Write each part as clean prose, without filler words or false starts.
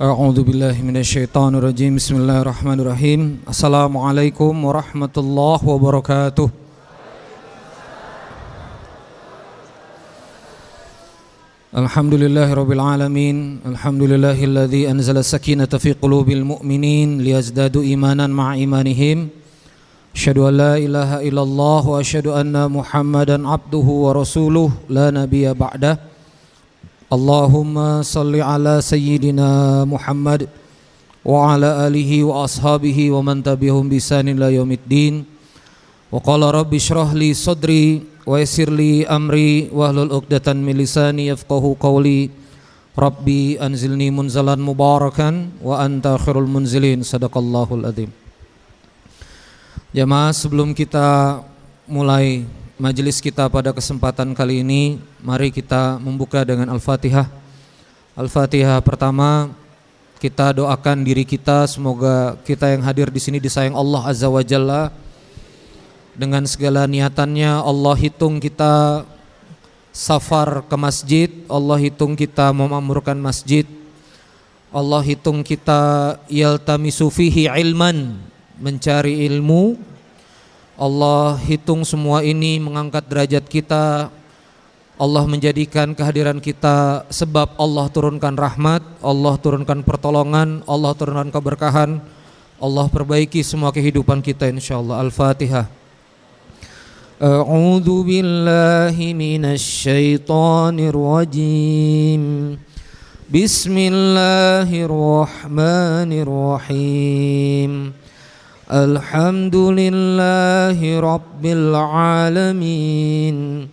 A'udzu billahi minasyaitonir rajim. Bismillahirrahmanirrahim. Assalamualaikum warahmatullahi wabarakatuh. Alhamdulillahirabbil alamin. Alhamdulillahilladzi anzala sakinata fi qulubil mu'minin liyazdadu imanan ma'a imanihim. Asyhadu an la ilaha illallah wa asyhadu anna Muhammadan abduhu wa rasuluh la nabiyya ba'dah. Allahumma salli ala sayyidina Muhammad wa ala alihi wa ashabihi wa man tabi'ahum bi ihsanin ila yaumiddin. Wa qala rabbi shrah li sadri wa yassir li amri wahlul 'uqdatam min lisani yafqahu qawli. Rabbi anzilni munzalan mubarakan wa anta khairul munzilin. Sadaqallahul adzim. Jamaah, sebelum kita mulai majelis kita pada kesempatan kali ini, mari kita membuka dengan Al-Fatihah. Al-Fatihah pertama, kita doakan diri kita, semoga kita yang hadir di sini disayang Allah Azza wa Jalla. Dengan segala niatannya, Allah hitung kita safar ke masjid, Allah hitung kita memakmurkan masjid, Allah hitung kita yaltamisu fihi ilman, mencari ilmu. Allah hitung semua ini mengangkat derajat kita. Allah menjadikan kehadiran kita sebab Allah turunkan rahmat, Allah turunkan pertolongan, Allah turunkan keberkahan. Allah perbaiki semua kehidupan kita insyaallah. Al-Fatihah. A'udzu billahi minasy syaithanir rajim. Bismillahirrahmanirrahim. Alhamdulillahi rabbil alamin.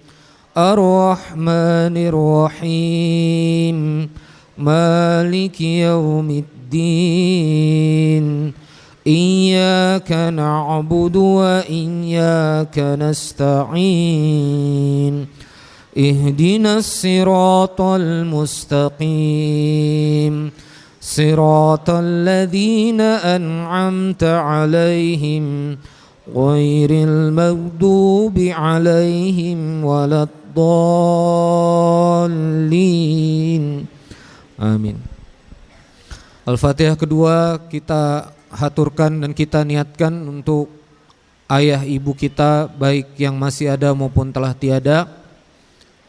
Ar-Rahmanir Rahim. Maliki yaumiddin. Iyyaka na'budu wa iyyaka nasta'in. Ihdinas siratal mustaqim. Siratal ladzina an'amta 'alaihim ghairil maghdubi 'alaihim waladdallin. Amin. Al-Fatihah kedua kita haturkan dan kita niatkan untuk ayah ibu kita, baik yang masih ada maupun telah tiada.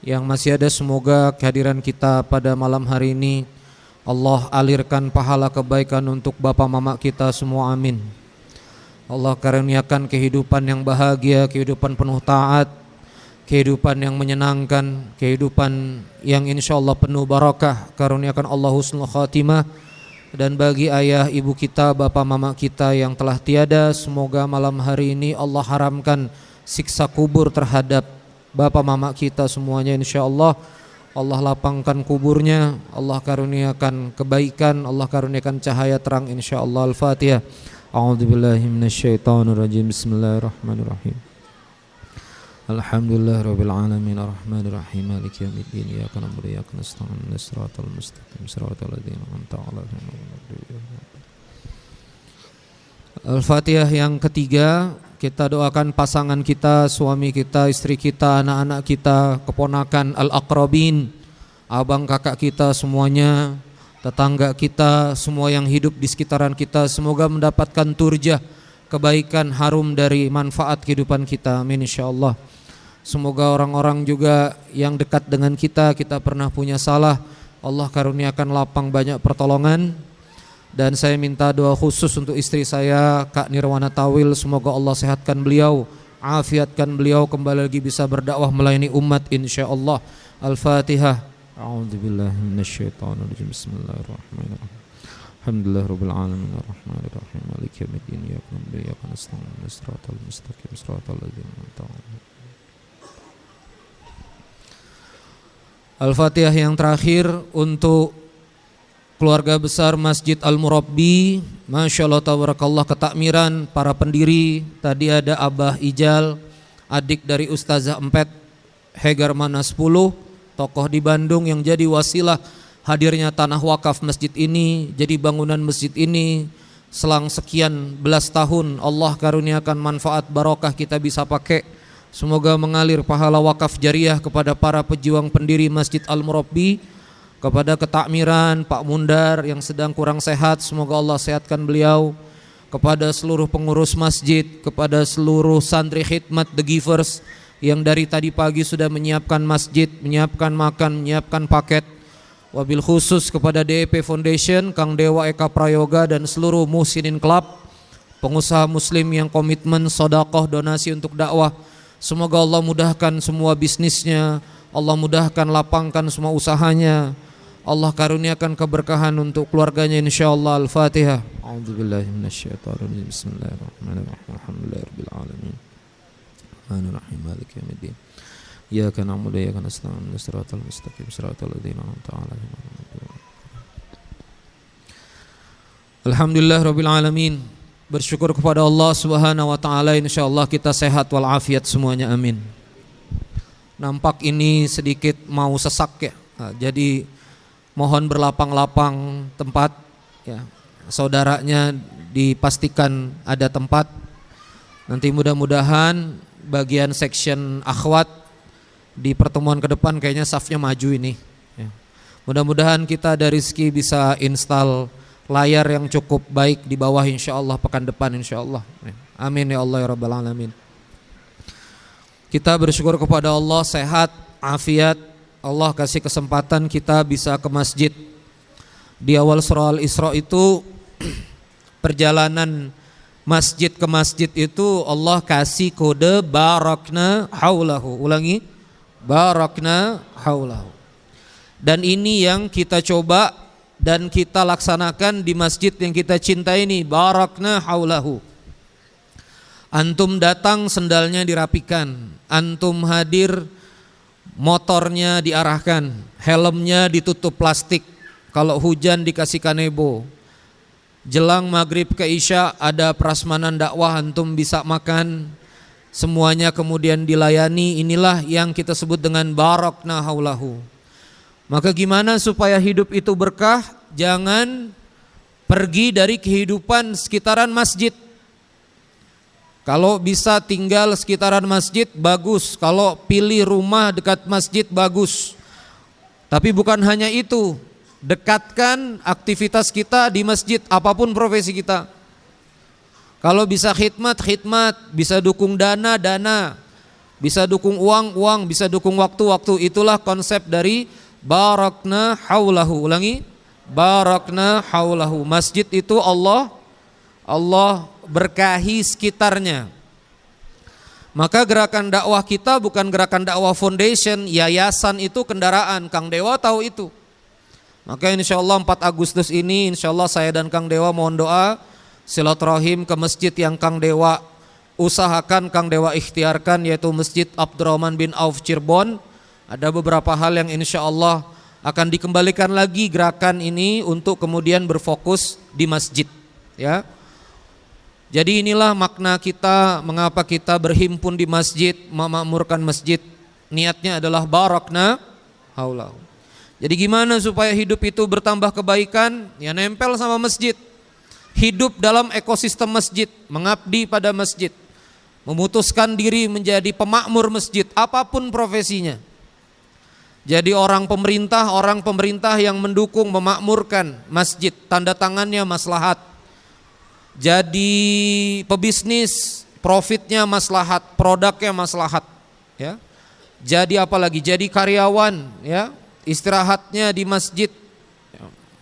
Yang masih ada, semoga kehadiran kita pada malam hari ini Allah alirkan pahala kebaikan untuk bapak mama kita semua, amin. Allah karuniakan kehidupan yang bahagia, kehidupan penuh taat, kehidupan yang menyenangkan, kehidupan yang insyaallah penuh barakah. Karuniakan Allah husnul khatimah. Dan bagi ayah ibu kita, bapak mama kita yang telah tiada, semoga malam hari ini Allah haramkan siksa kubur terhadap bapak mama kita semuanya insyaallah. Allah lapangkan kuburnya, Allah karuniakan kebaikan, Allah karuniakan cahaya terang insyaallah. Al-Fatihah. A'udzubillahi minasyaitonirrajim. Bismillahirrahmanirrahim. Alhamdulillahirabbil alamin. Arrahmanir rahim. Maliki yaumiddin. Iyyaka na'budu wa iyyaka nasta'in. Ihdinas siratal mustaqim. Siratal ladzina an'amta 'alaihim. Al-Fatihah yang ketiga, kita doakan pasangan kita, suami kita, istri kita, anak-anak kita, keponakan, al-aqrabin, abang kakak kita semuanya, tetangga kita, semua yang hidup di sekitaran kita, semoga mendapatkan turjah, kebaikan, harum dari manfaat kehidupan kita, amin insyaallah. Semoga orang-orang juga yang dekat dengan kita pernah punya salah, Allah karuniakan lapang banyak pertolongan. Dan saya minta doa khusus untuk istri saya, Kak Nirwana Tawil, semoga Allah sehatkan beliau, afiatkan beliau, kembali lagi bisa berdakwah melayani umat insyaallah. Al-Fatihah. A'udzubillahi minasyaitonirrajim. Bismillahirrahmanirrahim. Alhamdulillahirabbil alamin. Arrahmanir rahim. Maliki yaumiddin. Iyyaka na'budu wa iyyaka nasta'in. Ihdinas siratal mustaqim. Siratal ladzina an'amta 'alaihim. Al-Fatihah yang terakhir untuk keluarga besar Masjid Al-Murabbi, Masya Allah tabarakallah, ketakmiran para pendiri. Tadi ada Abah Ijal, adik dari Ustazah Empet Hegar Mana 10, tokoh di Bandung yang jadi wasilah hadirnya tanah wakaf masjid ini, jadi bangunan masjid ini selang sekian belas tahun. Allah karuniakan manfaat barokah kita bisa pakai. Semoga mengalir pahala wakaf jariah kepada para pejuang pendiri Masjid Al-Murabbi. kepada ketakmiran Pak Mundar yang sedang kurang sehat, semoga Allah sehatkan beliau, kepada seluruh pengurus masjid, kepada seluruh santri khidmat The Givers yang dari tadi pagi sudah menyiapkan masjid, menyiapkan makan, menyiapkan paket. Wabil khusus kepada DEP Foundation, Kang Dewa Eka Prayoga dan seluruh Muhsinin Club, pengusaha muslim yang komitmen sedekah donasi untuk dakwah. Semoga Allah mudahkan semua bisnisnya, Allah mudahkan lapangkan semua usahanya, Allah karuniakan keberkahan untuk keluarganya insyaallah. Al-Fatihah. A'udzubillahi minasyaitonirrajim. Bismillahirrahmanirrahim. Alhamdulillahirabbil alamin. Ar-Rahmanir-Rahim. Maliki yaumiddin. Iyyaka na'budu wa iyyaka nasta'in. Ihdinas siratal mustaqim. Siratal ladzina an'amta 'alaihim. Alhamdulillahirabbil alamin. Bersyukur kepada Allah Subhanahu wa taala, insyaallah kita sehat walafiat semuanya, amin. Nampak ini sedikit mau sesak ya. Jadi mohon berlapang-lapang tempat ya. Saudaranya dipastikan ada tempat. Nanti mudah-mudahan bagian section akhwat di pertemuan ke depan kayaknya safnya maju ini ya. Mudah-mudahan kita ada rezeki bisa install layar yang cukup baik di bawah insyaallah pekan depan insyaallah. Amin ya Allah ya rabbal alamin. Kita bersyukur kepada Allah sehat, afiat. Allah kasih kesempatan kita bisa ke masjid. Di awal surah Al-Isra itu perjalanan masjid ke masjid itu Allah kasih kode barakna haulahu. Ulangi, barakna haulahu. Dan ini yang kita coba dan kita laksanakan di masjid yang kita cintai ini, barakna haulahu. Antum datang sendalnya dirapikan, antum hadir motornya diarahkan, helmnya ditutup plastik, kalau hujan dikasih kanebo. Jelang maghrib ke isya ada prasmanan dakwah, antum bisa makan, semuanya kemudian dilayani. Inilah yang kita sebut dengan barakna haulahu. Maka gimana supaya hidup itu berkah? Jangan pergi dari kehidupan sekitaran masjid. Kalau bisa tinggal sekitaran masjid bagus, kalau pilih rumah dekat masjid bagus. Tapi bukan hanya itu, dekatkan aktivitas kita di masjid, apapun profesi kita. Kalau bisa khidmat, khidmat, bisa dukung dana, dana, bisa dukung uang, uang, bisa dukung waktu, waktu. Itulah konsep dari barakna haulahu. Ulangi, barakna haulahu. Masjid itu Allah berkahi sekitarnya. Maka gerakan dakwah kita bukan gerakan dakwah foundation, yayasan itu kendaraan. Kang Dewa tahu itu. Maka insyaallah 4 Agustus ini insyaallah saya dan Kang Dewa mohon doa silaturahim ke masjid yang Kang Dewa usahakan, Kang Dewa ikhtiarkan, yaitu Masjid Abdurrahman bin Auf Cirebon. Ada beberapa hal yang insya Allah akan dikembalikan lagi gerakan ini untuk kemudian berfokus di masjid ya. Jadi inilah makna kita, mengapa kita berhimpun di masjid, memakmurkan masjid. Niatnya adalah barakna haulahu. Jadi gimana supaya hidup itu bertambah kebaikan? Ya nempel sama masjid. Hidup dalam ekosistem masjid, mengabdi pada masjid. Memutuskan diri menjadi pemakmur masjid, apapun profesinya. Jadi orang pemerintah yang mendukung memakmurkan masjid, tanda tangannya maslahat. Jadi pebisnis, profitnya maslahat, produknya maslahat, ya. Jadi apalagi jadi karyawan, ya, istirahatnya di masjid,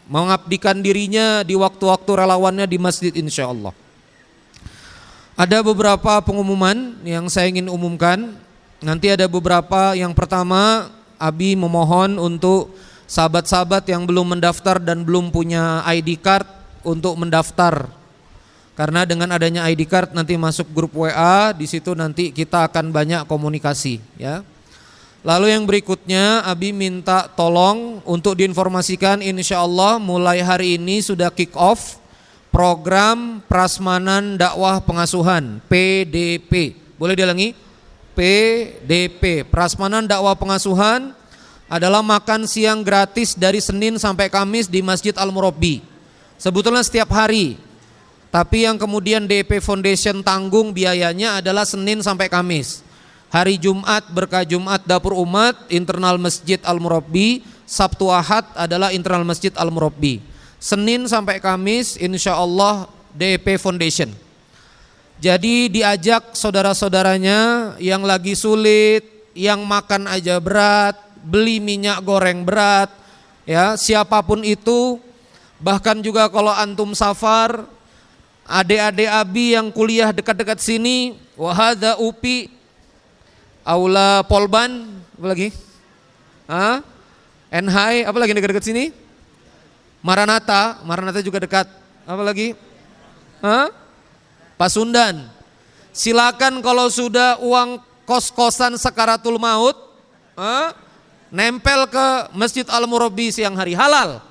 mengabdikan dirinya di waktu-waktu relawannya di masjid insyaallah. Ada beberapa pengumuman yang saya ingin umumkan. Nanti ada beberapa, yang pertama Abi memohon untuk sahabat-sahabat yang belum mendaftar dan belum punya ID card untuk mendaftar. Karena dengan adanya ID card nanti masuk grup WA, di situ nanti kita akan banyak komunikasi, ya. Lalu yang berikutnya Abi minta tolong untuk diinformasikan, insya Allah mulai hari ini sudah kick off program Prasmanan Dakwah Pengasuhan PDP. Boleh diulangi? PDP, Prasmanan Dakwah Pengasuhan, adalah makan siang gratis dari Senin sampai Kamis di Masjid Al-Murabbi. Sebetulnya setiap hari, tapi yang kemudian DP Foundation tanggung biayanya adalah Senin sampai Kamis. Hari Jumat berkah Jumat Dapur Umat internal Masjid Al-Murabbi Sabtu Ahad adalah internal masjid Al-Murabbi. Senin sampai Kamis insya Allah DP Foundation. Jadi diajak saudara-saudaranya yang lagi sulit, yang makan aja berat, beli minyak goreng berat, ya siapapun itu. Bahkan juga kalau antum safar, adik-adik Abi yang kuliah dekat-dekat sini, wahada UPI, Aula Polban, apa lagi? NHI, apa lagi dekat-dekat sini? Maranatha juga dekat. Apa lagi? Pasundan. Silakan kalau sudah uang kos-kosan sakaratul maut, nempel ke Masjid Al-Murabbi siang hari, halal.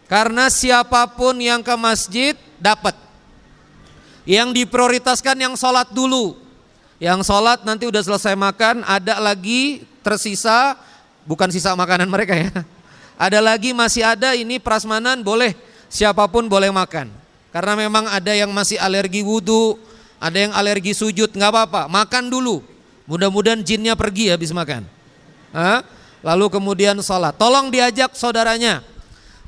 Karena siapapun yang ke masjid dapat. Yang diprioritaskan yang sholat dulu. Yang sholat nanti udah selesai makan, ada lagi tersisa, bukan sisa makanan mereka ya. Ada lagi masih ada, ini prasmanan boleh, siapapun boleh makan. Karena memang ada yang masih alergi wudhu, ada yang alergi sujud, nggak apa-apa, makan dulu. Mudah-mudahan jinnya pergi habis makan. Lalu kemudian sholat. Tolong diajak saudaranya.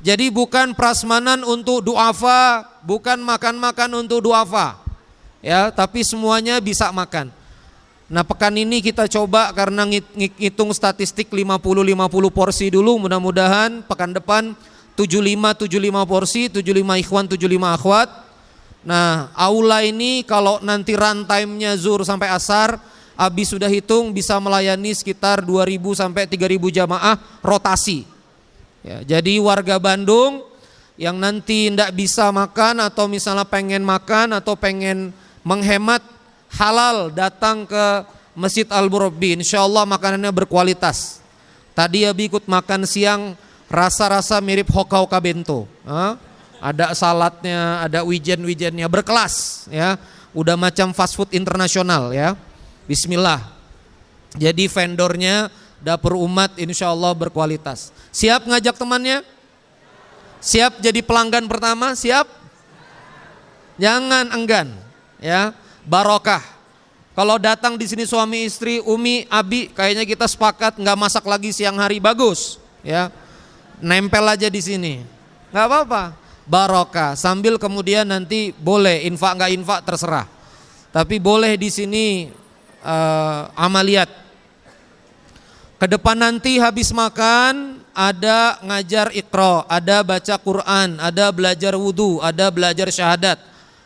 Jadi bukan prasmanan untuk duafa, bukan makan-makan untuk duafa, ya, tapi semuanya bisa makan. Nah pekan ini kita coba karena ngitung statistik 50 porsi dulu, mudah-mudahan pekan depan 75 porsi, 75 ikhwan, 75 akhwat. Nah aula ini kalau nanti runtime-nya zuhur sampai asar, Abi sudah hitung bisa melayani sekitar 2.000 sampai 3.000 jamaah rotasi. Ya, jadi warga Bandung yang nanti tidak bisa makan atau misalnya pengen makan atau pengen menghemat, halal datang ke Masjid Al-Murabbi. Insya Allah makanannya berkualitas. Tadi Abi ikut makan siang rasa-rasa mirip hoka-hoka bento. Ada saladnya, ada wijen-wijennya, berkelas ya. Udah macam fast food internasional ya. Bismillah. Jadi vendornya dapur umat insya Allah berkualitas. Siap ngajak temannya? Siap jadi pelanggan pertama? Siap? Jangan enggan ya. Barokah. Kalau datang di sini suami istri, Umi, Abi, kayaknya kita sepakat nggak masak lagi siang hari, bagus ya. Nempel aja di sini. Nggak apa-apa. Barokah. Sambil kemudian nanti boleh infak nggak infak terserah. Tapi boleh di sini amaliat. Kedepan nanti habis makan ada ngajar Iqra, ada baca Quran, ada belajar wudhu, ada belajar syahadat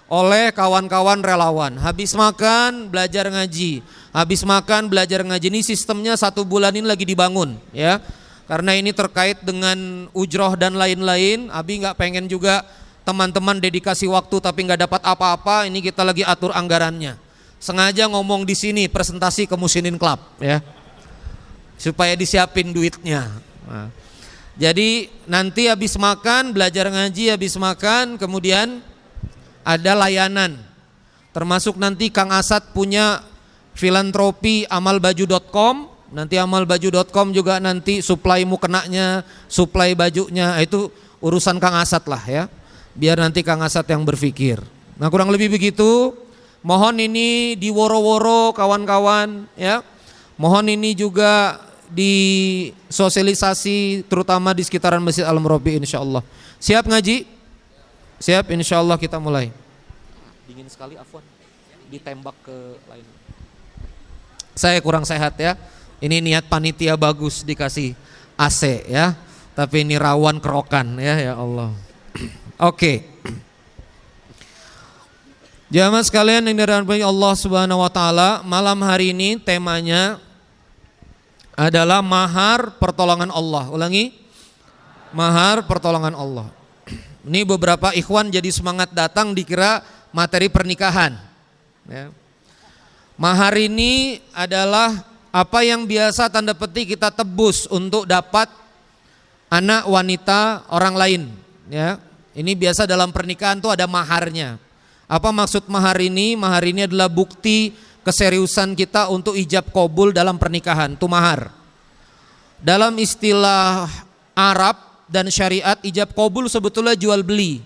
oleh kawan-kawan relawan. Habis makan belajar ngaji, habis makan belajar ngaji. Ini sistemnya 1 bulan ini lagi dibangun ya. Karena ini terkait dengan ujroh dan lain-lain. Abi nggak pengen juga teman-teman dedikasi waktu tapi nggak dapat apa-apa. Ini kita lagi atur anggarannya. Sengaja ngomong di sini presentasi ke Musinin Club ya, supaya disiapin duitnya. Nah, jadi nanti habis makan belajar ngaji, habis makan kemudian ada layanan. Termasuk nanti Kang Asad punya filantropi amalbaju.com. Nanti amalbaju.com juga nanti supply mukenanya, supply bajunya, itu urusan Kang Asad lah ya. Biar nanti Kang Asad yang berpikir. Nah kurang lebih begitu. Mohon ini diworo-woro kawan-kawan ya. Mohon ini juga disosialisasi terutama di sekitaran Masjid Al-Murabbi insyaallah. Siap ngaji? Siap, insyaallah kita mulai. Dingin sekali afwan. Ditembak ke lain. Saya kurang sehat ya. Ini niat panitia bagus dikasih AC ya. Tapi ini rawan kerokan ya Allah. Oke. Jamaah sekalian yang dirahmati Allah Subhanahu wa taala, malam hari ini temanya adalah mahar pertolongan Allah. Ulangi. Mahar pertolongan Allah. Ini beberapa ikhwan jadi semangat datang dikira materi pernikahan ya. Mahar ini adalah apa yang biasa tanda petik kita tebus untuk dapat anak wanita orang lain ya. Ini biasa dalam pernikahan tuh ada maharnya. Apa maksud mahar ini? Mahar ini adalah bukti keseriusan kita untuk ijab qabul dalam pernikahan, itu mahar. Dalam istilah Arab dan syariat, ijab qabul sebetulnya jual beli.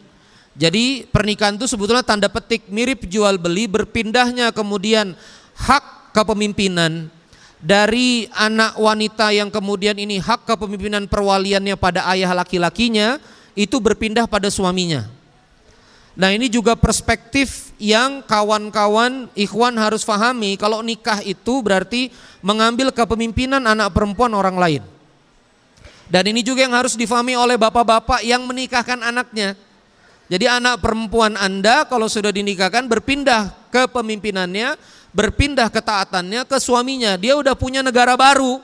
Jadi pernikahan itu sebetulnya tanda petik mirip jual beli, berpindahnya kemudian hak kepemimpinan dari anak wanita yang kemudian ini hak kepemimpinan perwaliannya pada ayah laki-lakinya itu berpindah pada suaminya. Nah ini juga perspektif yang kawan-kawan ikhwan harus pahami, kalau nikah itu berarti mengambil kepemimpinan anak perempuan orang lain. Dan ini juga yang harus difahami oleh bapak-bapak yang menikahkan anaknya. Jadi anak perempuan Anda kalau sudah dinikahkan berpindah kepemimpinannya, berpindah ketaatannya ke suaminya. Dia udah punya negara baru,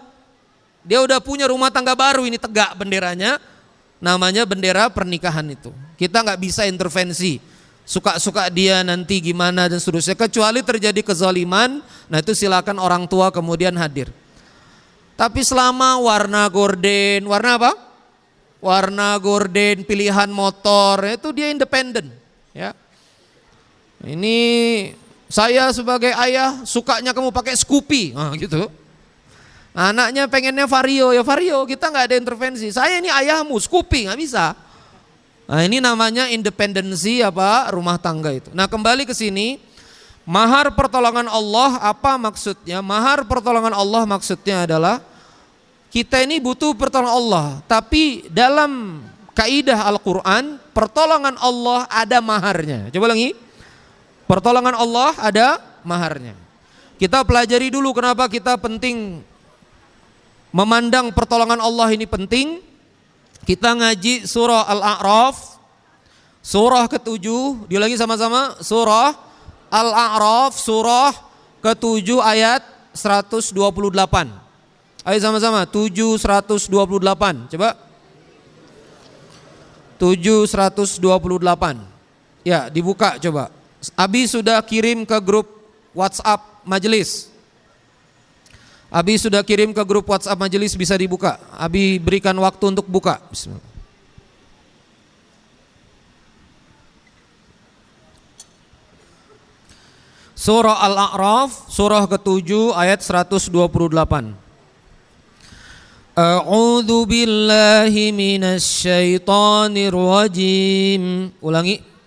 dia udah punya rumah tangga baru, ini tegak benderanya, namanya bendera pernikahan itu. Kita nggak bisa intervensi, suka-suka dia nanti gimana dan seterusnya, kecuali terjadi kezaliman. Nah itu silakan orang tua kemudian hadir. Tapi selama warna gorden, warna apa? Warna gorden, pilihan motor, itu dia independen. Ya, ini saya sebagai ayah sukanya kamu pakai Scoopy, gitu. Anaknya pengennya Vario, ya Vario, kita nggak ada intervensi. Saya ini ayahmu, Scoopy, nggak bisa. Nah ini namanya independensi apa rumah tangga itu. Nah kembali ke sini, mahar pertolongan Allah apa maksudnya? Mahar pertolongan Allah maksudnya adalah kita ini butuh pertolongan Allah, tapi dalam kaidah Al-Quran pertolongan Allah ada maharnya. Coba lagi, pertolongan Allah ada maharnya. Kita pelajari dulu kenapa kita penting memandang pertolongan Allah ini penting. Kita ngaji surah Al-A'raf, surah ke-7, diulangi sama-sama, surah Al-A'raf, surah ke-7 ayat 128. Ayo sama-sama, 7 128, coba. 7 128. Ya, dibuka coba. Abi sudah kirim ke grup WhatsApp majelis. Abi sudah kirim ke grup WhatsApp majelis, bisa dibuka. Abi berikan waktu untuk buka. Bismillah. Surah Al-A'raf, surah ke-7 ayat 128. A'udzu billahi minasy syaithanir rajim. Ulangi.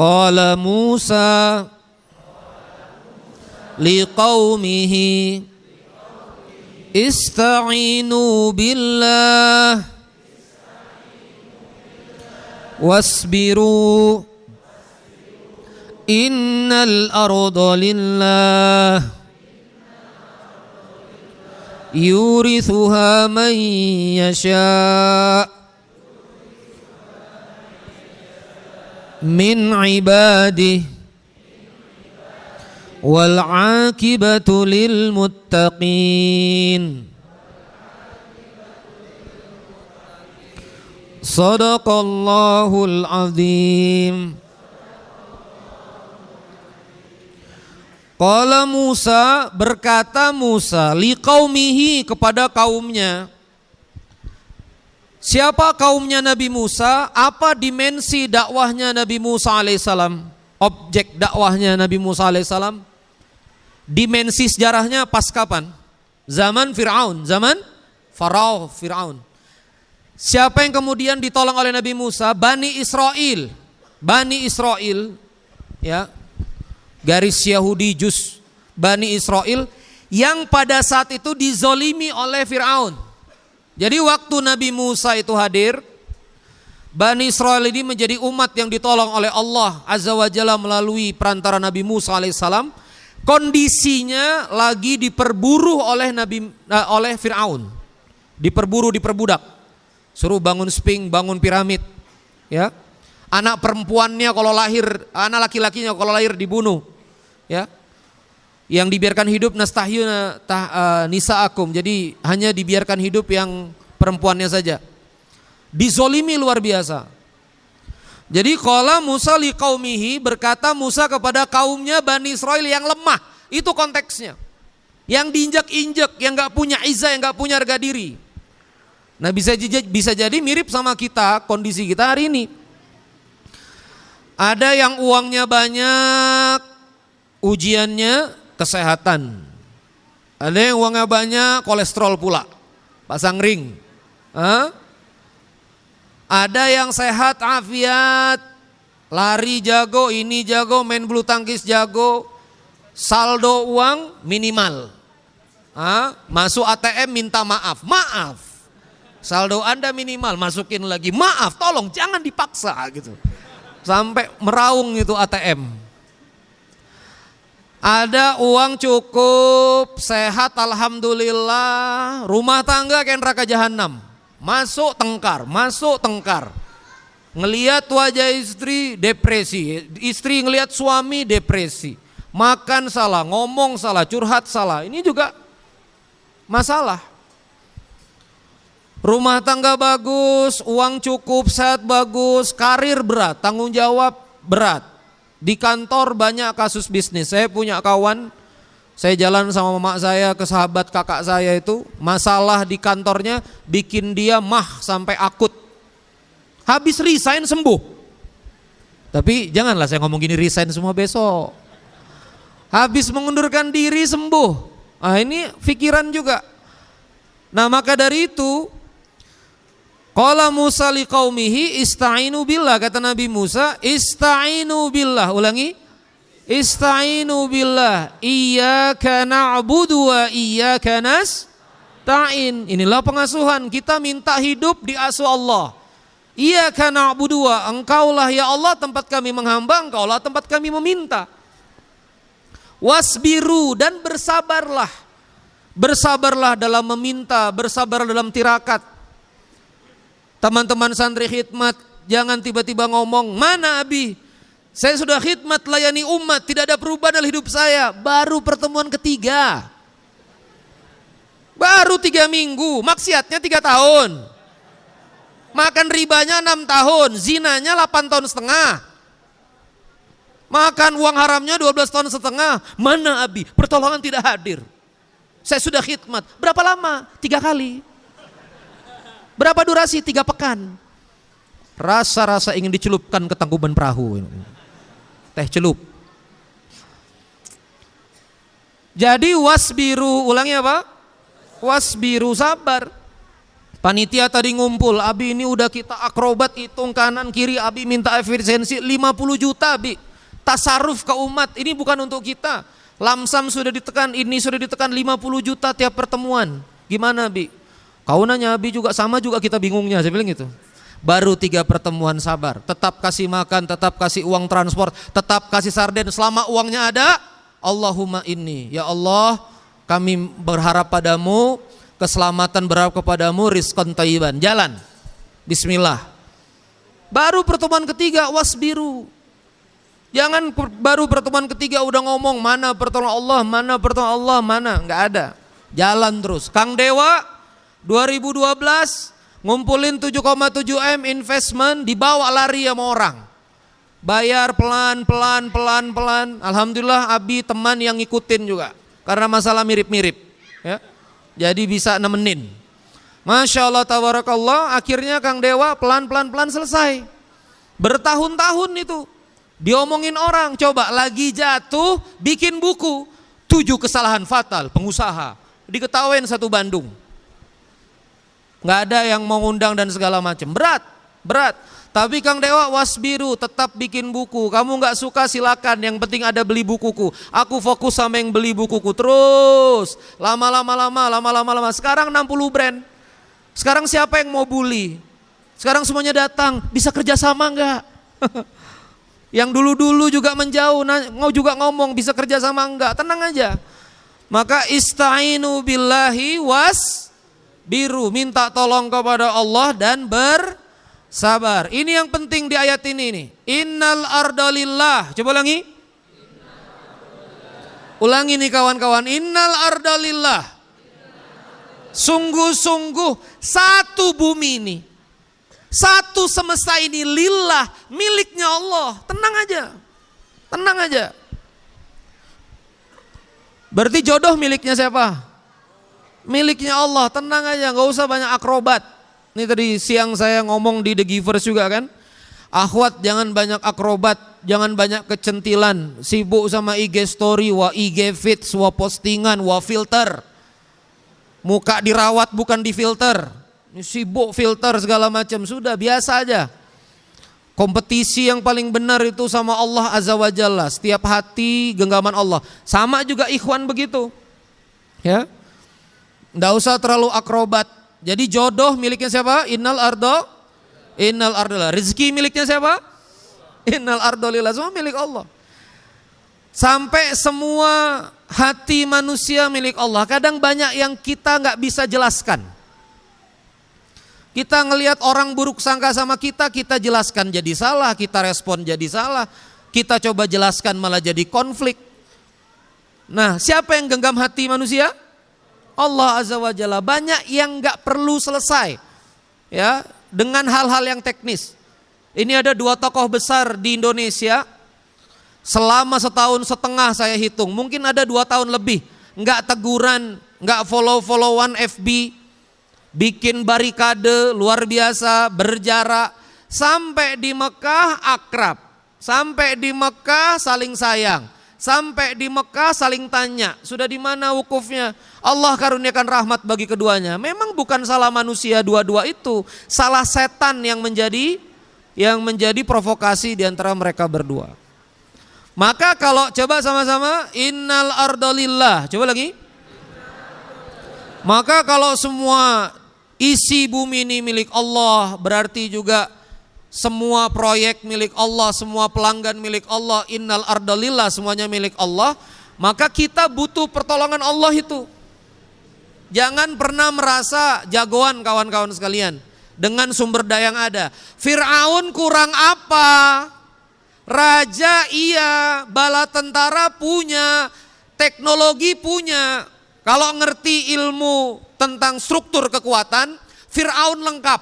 Qala Musa liqaumihi ista'inu billah wasbiru innal arda lillah yurithuha man yasha' min ibadihi wal aqibatu lil muttaqin. Sadaqallahul azim. Qala Musa, berkata Musa liqaumihi, kepada kaumnya. Siapa kaumnya Nabi Musa? Apa dimensi dakwahnya Nabi Musa alaihissalam? Objek dakwahnya Nabi Musa alaihissalam? Dimensi sejarahnya pas kapan? Zaman Fir'aun, zaman Farao Fir'aun. Siapa yang kemudian ditolong oleh Nabi Musa? Bani Israel. Bani Israel, ya, garis Yahudi juz Bani Israel yang pada saat itu dizolimi oleh Fir'aun. Jadi waktu Nabi Musa itu hadir, Bani Israel ini menjadi umat yang ditolong oleh Allah Azza wa Jalla melalui perantara Nabi Musa alaihissalam. Kondisinya lagi diperburu oleh oleh Fir'aun, diperburu, diperbudak, suruh bangun sping, bangun piramid, ya. Anak perempuannya kalau lahir, anak laki-lakinya kalau lahir dibunuh, ya. Yang dibiarkan hidup nastahyuna nisaakum, jadi hanya dibiarkan hidup yang perempuannya saja. Dizolimi luar biasa. Jadi qala Musa liqaumihi, berkata Musa kepada kaumnya Bani Israel yang lemah. Itu konteksnya. Yang diinjak-injak, yang enggak punya izah, yang enggak punya harga diri. Nah bisa jadi mirip sama kita, kondisi kita hari ini. Ada yang uangnya banyak, ujiannya kesehatan. Ada yang uangnya banyak, kolesterol pula, pasang ring. Ada yang sehat afiat, Lari jago, ini jago, main bulu tangkis jago, saldo uang minimal. Masuk ATM minta maaf, saldo Anda minimal, masukin lagi, maaf, tolong jangan dipaksa gitu. Sampai meraung itu ATM. Ada uang cukup, sehat alhamdulillah, rumah tangga kayak neraka jahanam. Masuk tengkar. Ngelihat wajah istri depresi, istri ngelihat suami depresi. Makan salah, ngomong salah, curhat salah. Ini juga masalah. Rumah tangga bagus, uang cukup, sehat bagus, karir berat, tanggung jawab berat. Di kantor banyak kasus bisnis. Saya punya kawan, saya jalan sama mama saya ke sahabat kakak saya itu, masalah di kantornya bikin dia sampai akut. Habis resign sembuh. Tapi janganlah saya ngomong gini resign semua besok. Habis mengundurkan diri sembuh. Ini pikiran juga. Nah maka dari itu, qala Musa liqaumihi ista'inu billah, kata Nabi Musa, ista'inu billah. Ulangi, ista'inu billah, iyyaka na'budu wa iyyaka nasta'in. Inilah pengasuhan, kita minta hidup diasuh Allah. Iyyaka na'budu wa, engkaulah ya Allah tempat kami menghamba, engkaulah tempat kami meminta. Wasbiru, dan bersabarlah. Bersabarlah dalam meminta, bersabarlah dalam tirakat. Teman-teman santri khidmat, jangan tiba-tiba ngomong, mana Abi? Saya sudah khidmat layani umat, tidak ada perubahan dalam hidup saya. Baru pertemuan ketiga. Baru 3 minggu, maksiatnya 3 tahun. Makan ribanya 6 tahun, zinanya 8 tahun setengah. Makan uang haramnya 12 tahun setengah. Mana Abi? Pertolongan tidak hadir. Saya sudah khidmat. Berapa lama? 3 kali. Berapa durasi? 3 pekan. Rasa-rasa ingin dicelupkan ke tangkuban perahu. Teh celup. Jadi wasbiru, ulangi apa? Wasbiru, sabar. Panitia tadi ngumpul, Abi ini udah kita akrobat, hitung kanan kiri, Abi minta efisiensi 50 juta Abi. Tasarruf ke umat, ini bukan untuk kita. Lamsam sudah ditekan, ini sudah ditekan 50 juta tiap pertemuan. Gimana Abi? Kau nanya Abi juga, sama juga kita bingungnya, saya bilang gitu. Baru 3 pertemuan, sabar. Tetap kasih makan, tetap kasih uang transport, tetap kasih sarden selama uangnya ada. Allahumma inni, ya Allah kami berharap padamu, keselamatan berharap kepadamu, rizqan thayyiban. Jalan, bismillah. Baru pertemuan ketiga, wasbiru. Jangan baru pertemuan ketiga udah ngomong mana pertolongan Allah, mana pertolongan Allah, mana, nggak ada. Jalan terus. Kang Dewa 2012 ngumpulin 7,7 M investment, dibawa lari sama orang. Bayar pelan. Alhamdulillah Abi teman yang ngikutin juga. Karena masalah mirip-mirip. Ya. Jadi bisa nemenin. Masya Allah tabarakallah, akhirnya Kang Dewa pelan selesai. Bertahun-tahun itu. Diomongin orang, coba lagi jatuh bikin buku. 7 kesalahan fatal pengusaha. Diketawain satu Bandung. Nggak ada yang mau ngundang dan segala macam. Berat. Tapi Kang Dewa wasbiru, tetap bikin buku. Kamu nggak suka silakan, yang penting ada beli bukuku. Aku fokus sama yang beli bukuku terus. Lama. Sekarang 60 brand. Sekarang siapa yang mau bully? Sekarang semuanya datang. Bisa kerja sama nggak? Yang dulu juga menjauh, juga ngomong bisa kerja sama nggak? Tenang aja. Maka ista'inu billahi wasbiru, minta tolong kepada Allah dan bersabar. Ini yang penting di ayat ini nih. Innal arda lillah. Coba ulangi. Ulangi nih kawan-kawan. Innal arda lillah. Sungguh-sungguh satu bumi ini, satu semesta ini lillah, miliknya Allah. Tenang aja. Berarti jodoh miliknya siapa? Miliknya Allah. Tenang aja, gak usah banyak akrobat. Ini tadi siang saya ngomong di The Givers juga kan. Akhwat jangan banyak akrobat, jangan banyak kecentilan. Sibuk sama IG story, IG feeds, postingan, filter. Muka dirawat bukan difilter. Sibuk filter segala macam, sudah biasa aja. Kompetisi yang paling benar itu sama Allah Azza wa Jalla. Setiap hati genggaman Allah. Sama juga ikhwan begitu. Ya. Nggak usah terlalu akrobat. Jadi jodoh miliknya siapa? Innal ardo lillah. Rezeki miliknya siapa? Innal ardo lillah. Semua milik Allah. Sampai semua hati manusia milik Allah. Kadang banyak yang kita nggak bisa jelaskan. Kita ngelihat orang buruk sangka sama kita jelaskan jadi salah, kita respon jadi salah, kita coba jelaskan malah jadi konflik. Nah, siapa yang genggam hati manusia? Allah Azza wa Jalla. Banyak yang nggak perlu selesai, ya, dengan hal-hal yang teknis. Ini ada 2 tokoh besar di Indonesia. Selama 1,5 tahun saya hitung, mungkin ada 2 tahun lebih, nggak teguran, nggak follow-followan FB. Bikin barikade luar biasa, berjarak, sampai di Mekah akrab, sampai di Mekah saling sayang, sampai di Mekah saling tanya, sudah di mana wukufnya? Allah karuniakan rahmat bagi keduanya. Memang bukan salah manusia dua-dua itu, salah setan yang menjadi provokasi di antara mereka berdua. Maka kalau coba sama-sama innal arda lillah, coba lagi. Maka kalau semua isi bumi ini milik Allah, berarti juga semua proyek milik Allah, semua pelanggan milik Allah, innal arda lillah, semuanya milik Allah. Maka kita butuh pertolongan Allah itu. Jangan pernah merasa jagoan kawan-kawan sekalian dengan sumber daya yang ada. Fir'aun kurang apa? Raja iya, bala tentara punya, teknologi punya. Kalau ngerti ilmu tentang struktur kekuatan, Fir'aun lengkap.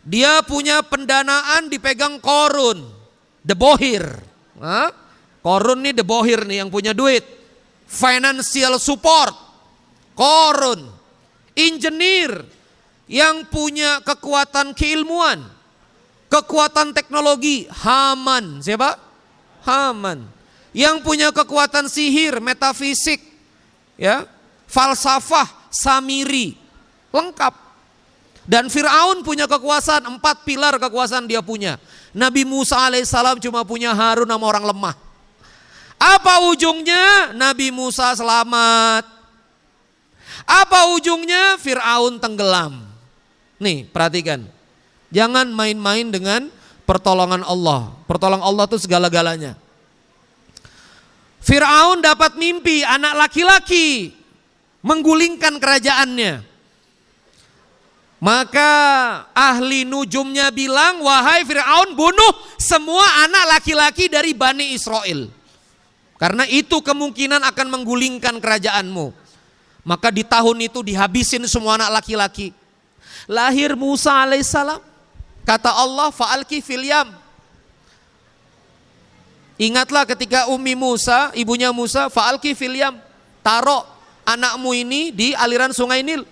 Dia punya pendanaan dipegang Korun, the bohir. Korun nih the bohir nih yang punya duit. Financial support, Korun. Engineer yang punya kekuatan keilmuan, kekuatan teknologi, Haman. Siapa? Haman. Yang punya kekuatan sihir, metafisik, ya, falsafah, Samiri, lengkap. Dan Fir'aun punya kekuasaan, 4 pilar kekuasaan dia punya. Nabi Musa alaihissalam cuma punya Harun sama orang lemah. Apa ujungnya? Nabi Musa selamat. Apa ujungnya? Fir'aun tenggelam. Nih perhatikan, jangan main-main dengan pertolongan Allah. Pertolongan Allah itu segala-galanya. Fir'aun dapat mimpi anak laki-laki menggulingkan kerajaannya. Maka ahli nujumnya bilang, wahai Fir'aun, bunuh semua anak laki-laki dari Bani Israel. Karena itu kemungkinan akan menggulingkan kerajaanmu. Maka di tahun itu dihabisin semua anak laki-laki. Lahir Musa alaihissalam. Kata Allah, fa'alki fil yam. Ingatlah ketika Ummi Musa, ibunya Musa, fa'alki fil yam. Taruh anakmu ini di aliran sungai Nil.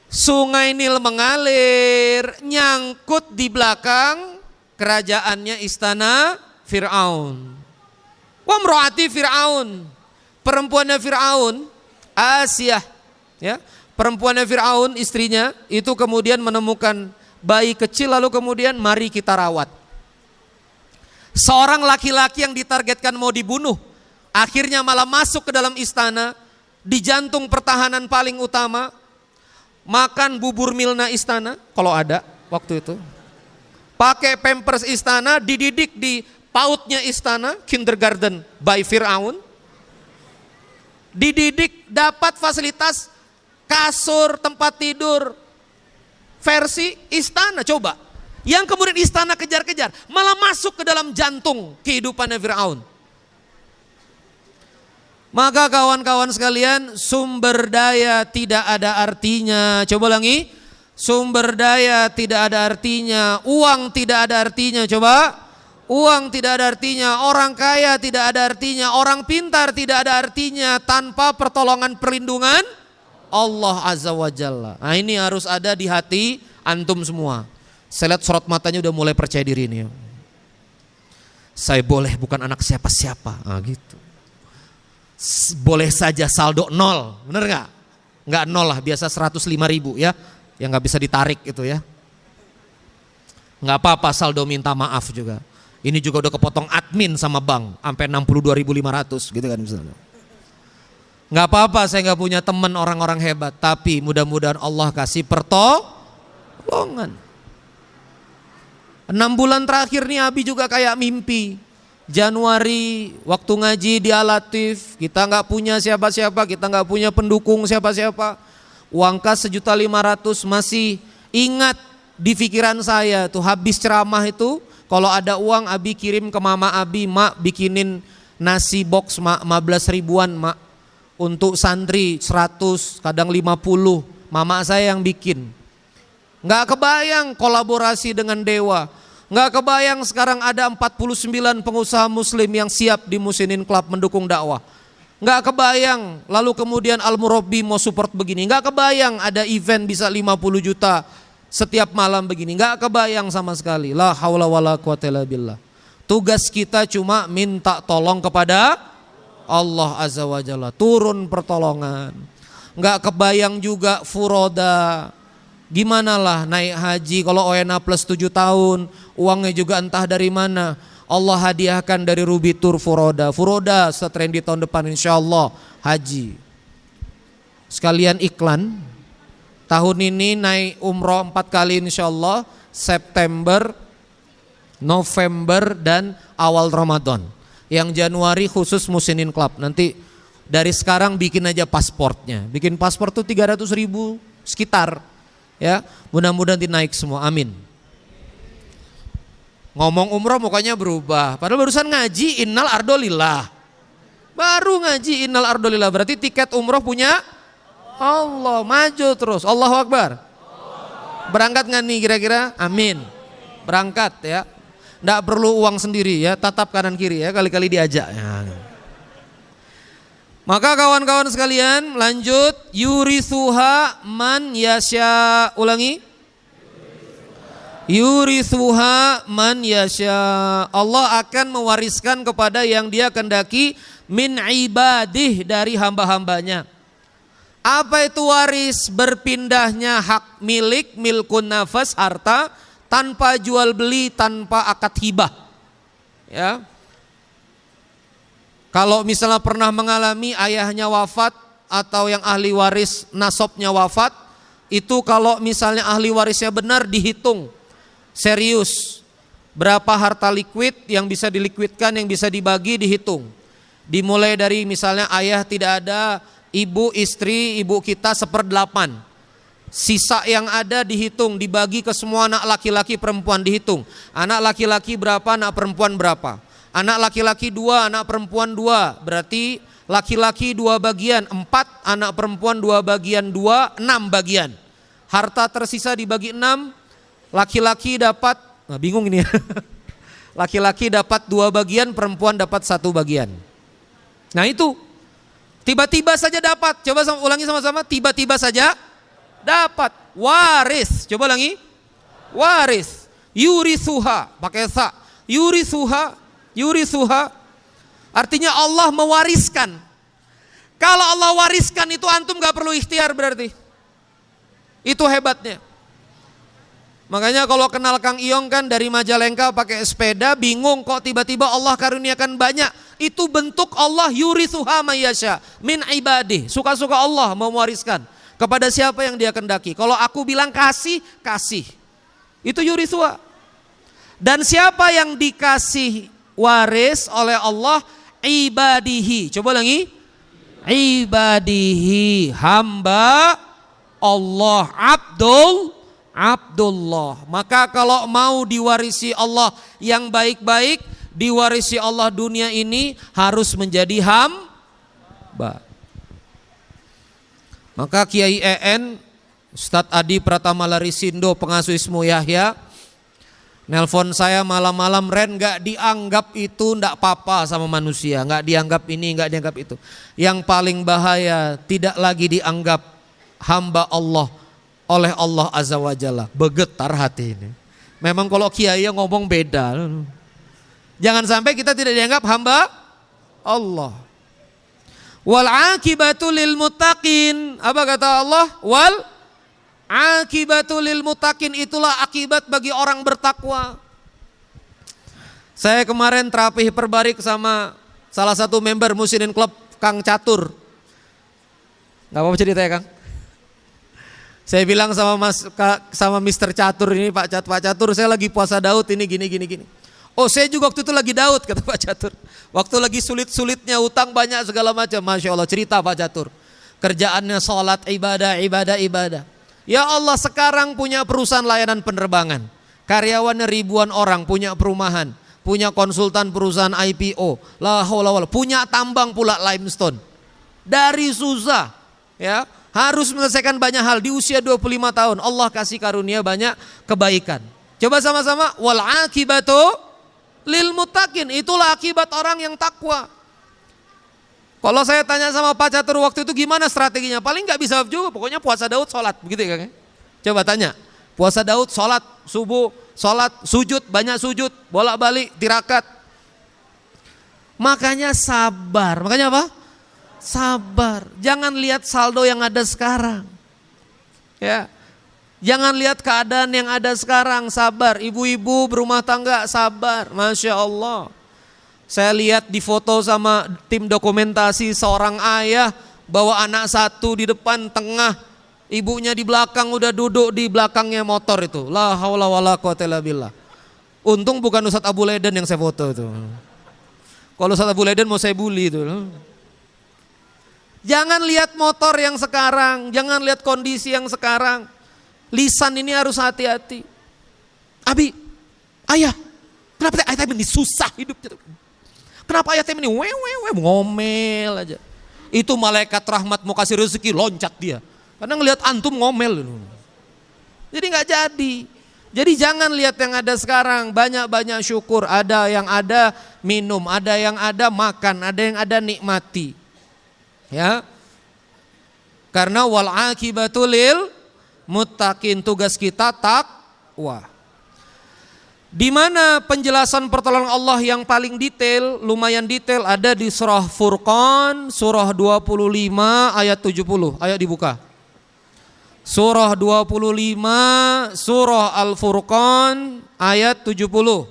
Sungai Nil mengalir, nyangkut di belakang kerajaannya istana Fir'aun. Wa mro'ati Fir'aun, perempuannya Fir'aun, Asiyah, ya, perempuannya Fir'aun, istrinya, itu kemudian menemukan bayi kecil, lalu kemudian mari kita rawat. Seorang laki-laki yang ditargetkan mau dibunuh, akhirnya malah masuk ke dalam istana, di jantung pertahanan paling utama, makan bubur milna istana, kalau ada waktu itu. Pakai pampers istana, dididik di pautnya istana, kindergarten by Fir'aun. Dididik, dapat fasilitas kasur, tempat tidur, versi istana, coba. Yang kemudian istana kejar-kejar, malah masuk ke dalam jantung kehidupannya Fir'aun. Maka kawan-kawan sekalian, sumber daya tidak ada artinya. Coba ulangi, sumber daya tidak ada artinya, uang tidak ada artinya. Coba, uang tidak ada artinya, orang kaya tidak ada artinya, orang pintar tidak ada artinya tanpa pertolongan perlindungan Allah Azza wa Jalla. Nah ini harus ada di hati antum semua. Saya lihat sorot matanya udah mulai percaya diri nih. Saya boleh bukan anak siapa-siapa, nah gitu. Boleh saja saldo 0, bener gak? Nggak 0 lah, biasa 105.000 ya, yang nggak bisa ditarik itu ya. Nggak apa-apa saldo minta maaf juga. Ini juga udah kepotong admin sama bank sampai 62.500 gitu kan misalnya. Nggak apa-apa saya nggak punya teman orang-orang hebat, tapi mudah-mudahan Allah kasih pertolongan. 6 bulan terakhir nih Abi juga kayak mimpi. Januari waktu ngaji di Al-Latif, kita nggak punya siapa-siapa, kita nggak punya pendukung siapa-siapa. Uang kas 1.500.000 masih ingat di pikiran saya tuh, habis ceramah itu kalau ada uang Abi kirim ke mama Abi, mak bikinin nasi box 15 ribuan mak, untuk santri 100 kadang 50, mama saya yang bikin. Nggak kebayang kolaborasi dengan Dewa, nggak kebayang sekarang ada 49 pengusaha muslim yang siap di Musinin Club mendukung dakwah. Nggak kebayang, lalu kemudian Al-Murabbi mau support begini, nggak kebayang ada event bisa 50 juta setiap malam begini, nggak kebayang sama sekali. La haula wala quwata illa billah. Tugas kita cuma minta tolong kepada Allah Azza wa Jalla, turun pertolongan. Nggak kebayang juga furoda, gimana lah naik haji kalau ONA plus 7 tahun, uangnya juga entah dari mana. Allah hadiahkan dari Ruby Tour furoda setrendi tahun depan insyaallah haji. Sekalian iklan, tahun ini naik umroh 4 kali insyaallah, September, November dan awal Ramadan. Yang Januari khusus Musinin Club. Nanti dari sekarang bikin aja pasportnya. Bikin paspor tuh 300.000 sekitar. Ya, mudah-mudahan naik semua. Amin. Ngomong umroh mukanya berubah. Padahal barusan ngaji innal ardolillah. Baru ngaji innal ardolillah. Berarti tiket umroh punya Allah. Maju terus. Allahu Akbar. Berangkat nggak nih kira-kira? Amin. Berangkat ya. Nggak perlu uang sendiri ya. Tatap kanan kiri ya. Kali-kali diajak ya. Maka kawan-kawan sekalian lanjut. Yurithuha man yasha. Ulangi. Yurithuha man yasha. Allah akan mewariskan kepada yang dia kendaki min ibadih, dari hamba-hambanya. Apa itu waris? Berpindahnya hak milik, milkun nafas, harta, tanpa jual beli, tanpa akad hibah. Ya. Kalau misalnya pernah mengalami ayahnya wafat atau yang ahli waris nasabnya wafat, itu kalau misalnya ahli warisnya benar dihitung serius. Berapa harta liquid yang bisa dilikuidkan, yang bisa dibagi dihitung. Dimulai dari misalnya ayah tidak ada, ibu, istri, ibu kita 1/8. Sisa yang ada dihitung, dibagi ke semua anak laki-laki perempuan dihitung. Anak laki-laki berapa, anak perempuan berapa. Anak laki-laki 2, anak perempuan 2. Berarti laki-laki 2 bagian 4, anak perempuan 2 bagian 2, 6 bagian. Harta tersisa dibagi 6. Laki-laki dapat, nah bingung ini ya. Laki-laki dapat 2 bagian, perempuan dapat 1 bagian. Nah itu, tiba-tiba saja dapat. Coba ulangi sama-sama, tiba-tiba saja dapat. Waris, coba ulangi. Waris. Yurithuha, pakai sa. Yurithuha, yurithuha. Artinya Allah mewariskan. Kalau Allah wariskan itu antum gak perlu ikhtiar berarti. Itu hebatnya. Makanya kalau kenal Kang Iong kan dari Majalengka pakai sepeda, bingung kok tiba-tiba Allah karuniakan banyak. Itu bentuk Allah yurithuha mayasya min ibadih. Suka-suka Allah mewariskan kepada siapa yang dia kendaki. Kalau aku bilang kasih, kasih. Itu yurithuha. Dan siapa yang dikasih waris oleh Allah? Ibadihi. Coba lagi. Ibadihi, hamba Allah, Abdullah. Maka kalau mau diwarisi Allah yang baik-baik, diwarisi Allah dunia ini, harus menjadi hamba. Maka Kiai EN Ustadz Adi Pratama Larisindo, pengasuh Ismu Yahya, nelpon saya malam-malam, Ren, gak dianggap itu ndak apa-apa sama manusia, gak dianggap ini, gak dianggap itu. Yang paling bahaya, tidak lagi dianggap hamba Allah oleh Allah Azza wa Jalla. Bergetar hati ini. Memang kalau kiai ngomong beda. Jangan sampai kita tidak dianggap hamba Allah. Wal akibatu lil muttaqin. Apa kata Allah? Wal Akibatul lil muttaqin, itulah akibat bagi orang bertakwa. Saya kemarin terapih perbarik sama salah satu member Muslimin Club, Kang Catur. Gak apa-apa cerita ya Kang. Saya bilang sama Mr. Catur ini, Pak Catur, saya lagi puasa Daud ini gini. Oh, saya juga waktu itu lagi Daud, kata Pak Catur. Waktu lagi sulit-sulitnya, utang banyak segala macam. Masya Allah, cerita Pak Catur. Kerjaannya sholat, ibadah. Ya Allah, sekarang punya perusahaan layanan penerbangan. Karyawannya ribuan orang, punya perumahan, punya konsultan perusahaan IPO. La haula wala, punya tambang pula limestone. Dari susah, ya, harus menyelesaikan banyak hal di usia 25 tahun. Allah kasih karunia banyak kebaikan. Coba sama-sama, wal akibatu lil muttaqin, itulah akibat orang yang takwa. Kalau saya tanya sama Pak Catur waktu itu gimana strateginya, paling nggak bisa juga, pokoknya puasa Daud sholat, begitu ya Kang? Coba tanya, puasa Daud sholat, subuh, sholat, sujud, banyak sujud, bolak-balik, tirakat. Makanya sabar, makanya apa? Sabar, jangan lihat saldo yang ada sekarang. Ya, jangan lihat keadaan yang ada sekarang, sabar. Ibu-ibu berumah tangga, sabar, Masya Allah. Saya lihat di foto sama tim dokumentasi, seorang ayah bawa anak satu di depan tengah, ibunya di belakang, udah duduk di belakangnya motor itu. La haula wala quwata illa billah. Untung bukan Ustadz Abu Leden yang saya foto itu. Kalau Ustadz Abu Leden mau saya bully itu. Jangan lihat motor yang sekarang, jangan lihat kondisi yang sekarang. Lisan ini harus hati-hati. Abi, ayah, kenapa ayah ini susah hidupnya? Kenapa ayah ini ngomel aja? Itu malaikat rahmat mau kasih rezeki, loncat dia. Karena ngelihat antum ngomel. Jadi nggak jadi. Jadi jangan lihat yang ada sekarang, banyak-banyak syukur. Ada yang ada minum, ada yang ada makan, ada yang ada nikmati. Ya. Karena wal akibatul lil muttaqin, tugas kita takwa. Di mana penjelasan pertolongan Allah yang paling detail, lumayan detail, ada di surah Furqan, surah 25 ayat 70. Ayo dibuka. Surah 25, surah Al-Furqan ayat 70.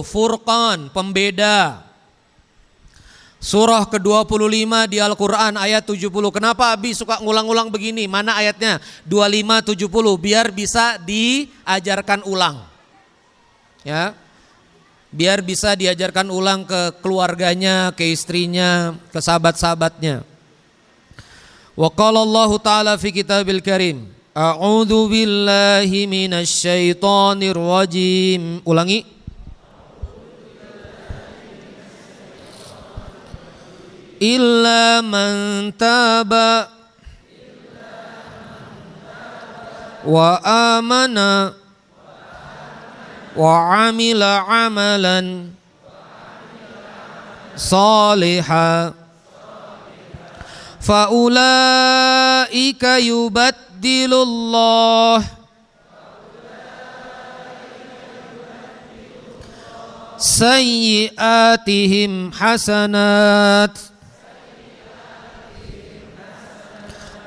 Furqan, pembeda. Surah ke-25 di Al-Quran ayat 70. Kenapa Abi suka ngulang-ulang begini? Mana ayatnya? 25, 70, biar bisa diajarkan ulang. Ya, biar bisa diajarkan ulang ke keluarganya, ke istrinya, ke sahabat-sahabatnya. Wa qala Allah Ta'ala fi kitabil karim, a'udzu billahi minasyaitonir rajim. Ulangi. Illa man taba wa amana wa amila amalan salihan fa ulaika yubaddilullah sayyi'atihim hasanat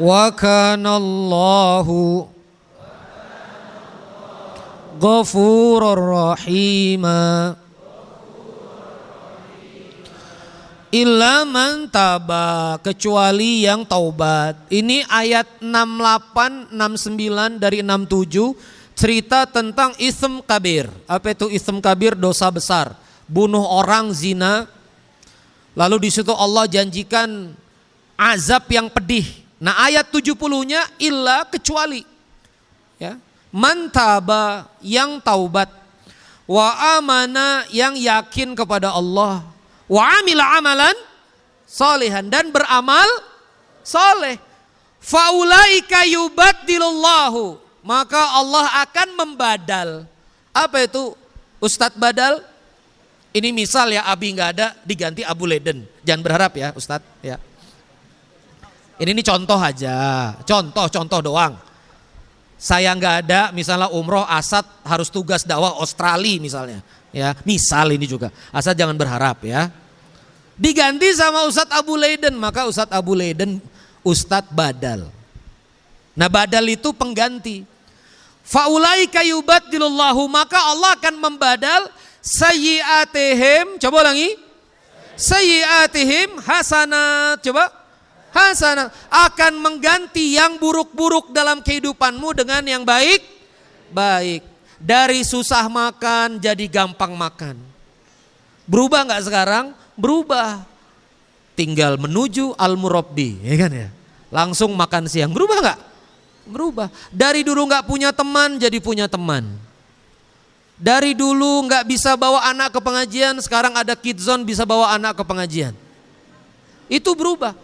wa kana Allahu ghafurur rahima. Illa man taba, kecuali yang taubat. Ini ayat 68, 69 dari 67 cerita tentang ism kabir. Apa itu ism kabir? Dosa besar, bunuh orang, zina. Lalu di situ Allah janjikan azab yang pedih. Nah ayat 70-nya illa, kecuali, ya, man taba, yang taubat, wa amana, yang yakin kepada Allah, wa amila amalan salihan, dan beramal soleh, faulaika yubaddilullahu, maka Allah akan membadal. Apa itu Ustadz badal? Ini misal ya, Abi nggak ada, diganti Abu Leden. Jangan berharap ya Ustadz ya. Ini contoh aja, contoh doang. Saya nggak ada, misalnya umroh, Asad harus tugas dakwah Australia misalnya. ya. Misal ini juga, asal jangan berharap ya. Diganti sama Ustadz Abu Leiden, maka Ustadz Abu Leiden Ustadz badal. Nah badal itu pengganti. Faulaika yubaddilullahu, maka Allah akan membadal sayyi'atihim, coba ulangi, sayyi'atihim hasanat, coba hasanat, akan mengganti yang buruk-buruk dalam kehidupanmu dengan yang baik. Dari susah makan jadi gampang makan. Berubah nggak sekarang? Berubah. Tinggal menuju Al-Murabbi, ya kan ya. Langsung makan siang. Berubah nggak? Berubah. Dari dulu nggak punya teman jadi punya teman. Dari dulu nggak bisa bawa anak ke pengajian, sekarang ada Kids Zone bisa bawa anak ke pengajian. Itu berubah.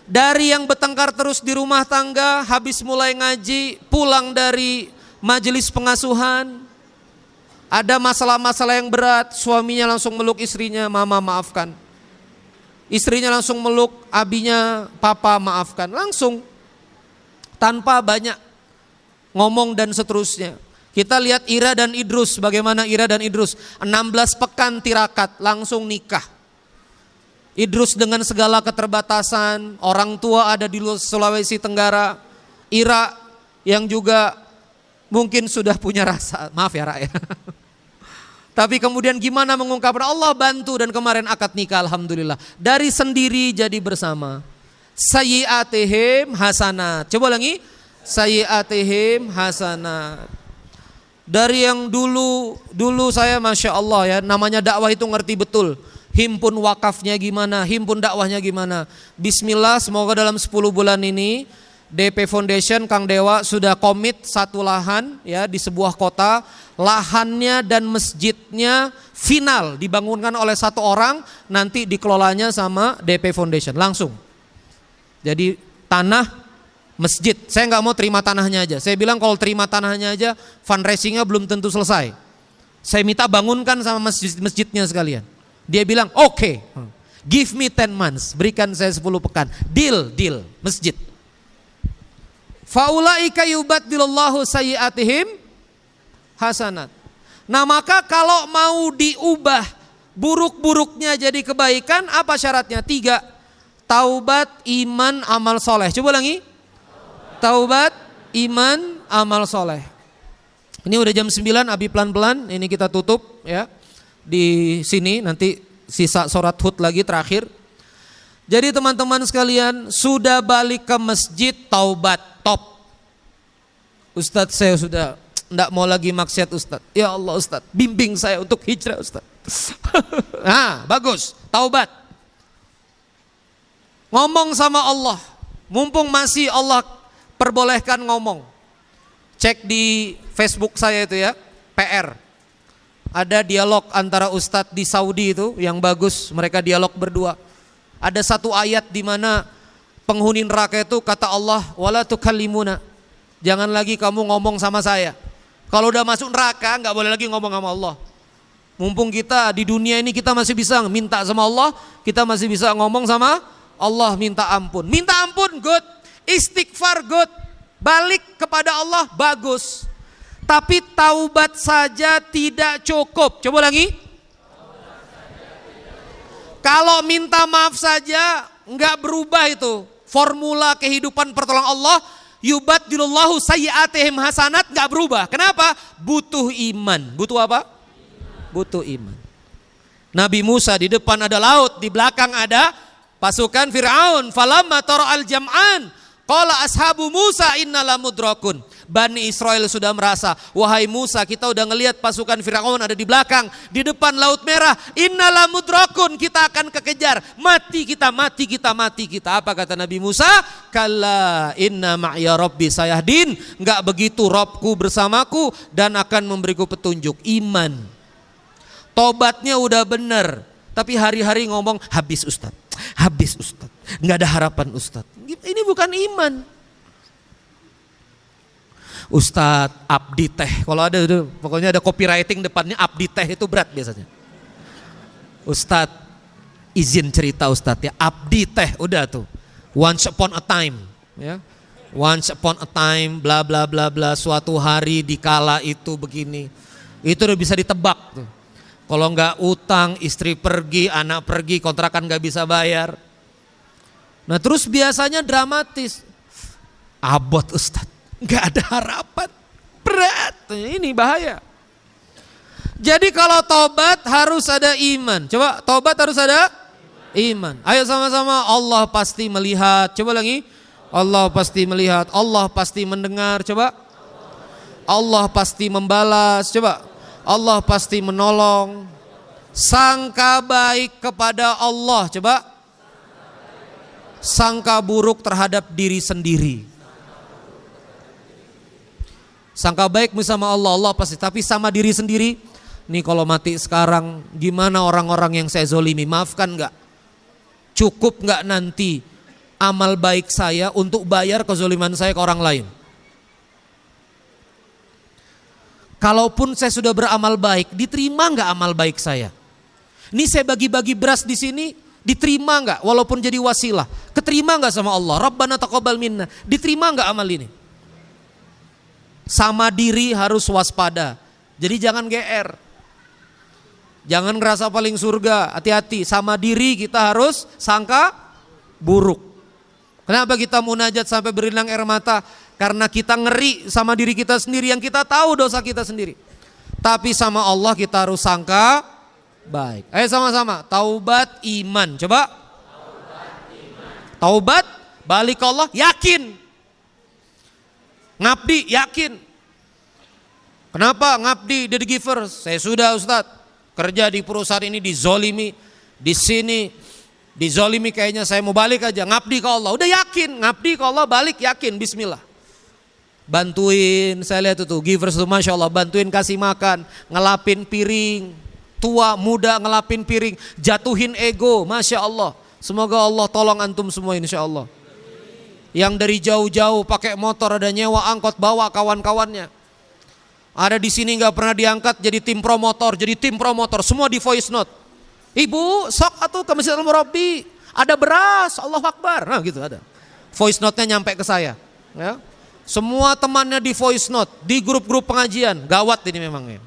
Dari yang bertengkar terus di rumah tangga, habis mulai ngaji, pulang dari majelis pengasuhan, ada masalah-masalah yang berat, suaminya langsung meluk istrinya, mama maafkan. Istrinya langsung meluk abinya, papa maafkan. Langsung, tanpa banyak ngomong dan seterusnya. Kita lihat Ira dan Idrus, bagaimana Ira dan Idrus 16 pekan tirakat langsung nikah. Idrus dengan segala keterbatasan, orang tua ada di Sulawesi Tenggara. Ira yang juga mungkin sudah punya rasa, maaf ya Ra ya. Tapi kemudian gimana mengungkapkan, Allah bantu dan kemarin akad nikah alhamdulillah. Dari sendiri jadi bersama. Sayyi'atihim hasanat. Coba lagi, sayyi'atihim hasanat. Dari yang dulu saya Masya Allah ya, namanya dakwah itu ngerti betul. Himpun wakafnya gimana, himpun dakwahnya gimana. Bismillah, semoga dalam 10 bulan ini DP Foundation Kang Dewa sudah komit satu lahan ya di sebuah kota. Lahannya dan masjidnya final dibangunkan oleh satu orang, nanti dikelolanya sama DP Foundation langsung. Jadi tanah masjid, saya nggak mau terima tanahnya aja. Saya bilang kalau terima tanahnya aja fundraisingnya belum tentu selesai. Saya minta bangunkan sama masjidnya sekalian. Dia bilang oke, give me 10 months, berikan saya 10 pekan. Deal, masjid. Faulaika yubaddilullahu sayyi'atihim hasanat. Nah maka kalau mau diubah buruk-buruknya jadi kebaikan, apa syaratnya? 3, taubat, iman, amal soleh. Coba lagi, taubat, iman, amal soleh. Ini udah jam 9, Abi pelan-pelan, ini kita tutup ya. Di sini nanti sisa surat Hud lagi terakhir. Jadi teman-teman sekalian, sudah balik ke masjid, taubat, top. Ustadz saya sudah enggak mau lagi maksiat Ustadz. Ya Allah Ustadz, bimbing saya untuk hijrah Ustadz. Nah bagus, taubat. Ngomong sama Allah, mumpung masih Allah perbolehkan ngomong. Cek di Facebook saya itu ya, PR. Ada dialog antara Ustadz di Saudi itu yang bagus, mereka dialog berdua. Ada satu ayat di mana penghuni neraka itu kata Allah, wala tukallimuna, jangan lagi kamu ngomong sama saya. Kalau udah masuk neraka nggak boleh lagi ngomong sama Allah. Mumpung kita di dunia ini kita masih bisa minta sama Allah, kita masih bisa ngomong sama Allah, minta ampun. Minta ampun good, istighfar good, balik kepada Allah bagus. Tapi taubat saja tidak cukup. Coba lagi. Kalau minta maaf saja nggak berubah itu formula kehidupan pertolongan Allah. Yubaddilullahu sayyi'atihim hasanat, nggak berubah. Kenapa? Butuh iman. Butuh apa? Butuh iman. Nabi Musa di depan ada laut, di belakang ada pasukan Fir'aun. Falamma tara'al jam'an qala ashabu Musa inna lamudrakun. Bani Israel sudah merasa, wahai Musa, kita udah ngelihat pasukan Fir'aun ada di belakang, di depan Laut Merah. Inna lamudrakun, kita akan kekejar. Mati kita. Apa kata Nabi Musa? Kalla inna ma'ya rabbi sayahdin. Enggak begitu, Robku bersamaku dan akan memberiku petunjuk. Iman. Tobatnya udah benar, tapi hari-hari ngomong habis Ustadz. Enggak ada harapan Ustadz. Ini bukan iman. Ustadz abdi teh, kalau ada pokoknya ada copywriting depannya abdi teh itu berat biasanya. Ustadz izin cerita Ustadz ya, abdi teh udah tuh. Once upon a time ya. Once upon a time bla bla bla bla, suatu hari di kala itu begini. Itu udah bisa ditebak tuh. Kalau nggak utang, istri pergi, anak pergi, kontrakan nggak bisa bayar. Nah terus biasanya dramatis. Abot Ustadz, nggak ada harapan. Berat, ini bahaya. Jadi kalau tobat harus ada iman. Coba tobat harus ada iman. Ayo sama-sama, Allah pasti melihat. Coba lagi. Allah pasti melihat, Allah pasti mendengar. Coba. Allah pasti membalas. Coba. Allah pasti menolong. Sangka baik kepada Allah. Coba. Sangka buruk terhadap diri sendiri. Sangka baik sama Allah, Allah pasti. Tapi sama diri sendiri, nih kalau mati sekarang gimana orang-orang yang saya zolimi, maafkan gak? Cukup gak nanti amal baik saya untuk bayar kezoliman saya ke orang lain? Kalaupun saya sudah beramal baik, diterima nggak amal baik saya? Ini saya bagi-bagi beras di sini, diterima nggak? Walaupun jadi wasilah, keterima nggak sama Allah? Rabbana taqabbal minna, diterima nggak amal ini? Sama diri harus waspada. Jadi jangan GR, jangan ngerasa paling surga. Hati-hati, sama diri kita harus sangka buruk. Kenapa kita munajat sampai berinang air mata? Karena kita ngeri sama diri kita sendiri yang kita tahu dosa kita sendiri. Tapi sama Allah kita harus sangka baik. Ayo sama-sama, taubat iman. Coba. Taubat, balik ke Allah, yakin. Ngabdi, yakin. Kenapa ngabdi the giver? Saya sudah Ustadz, kerja di perusahaan ini dizolimi, di sini dizolimi, kayaknya saya mau balik aja, ngabdi ke Allah. Udah yakin, ngabdi ke Allah, balik yakin, bismillah. Bantuin, saya lihat itu givers itu Masya Allah, bantuin kasih makan, ngelapin piring, tua muda ngelapin piring, jatuhin ego, Masya Allah. Semoga Allah tolong antum semua insya Allah. Yang dari jauh-jauh pakai motor, ada nyewa angkot, bawa kawan-kawannya. Ada di sini nggak pernah diangkat jadi tim promotor, semua di voice note. Ibu sok atuh ke Masjid Al-Murabbi, ada beras, Allahu Akbar, nah gitu ada. Voice note-nya nyampe ke saya, ya. Semua temannya di voice note, di grup-grup pengajian, gawat ini memangnya.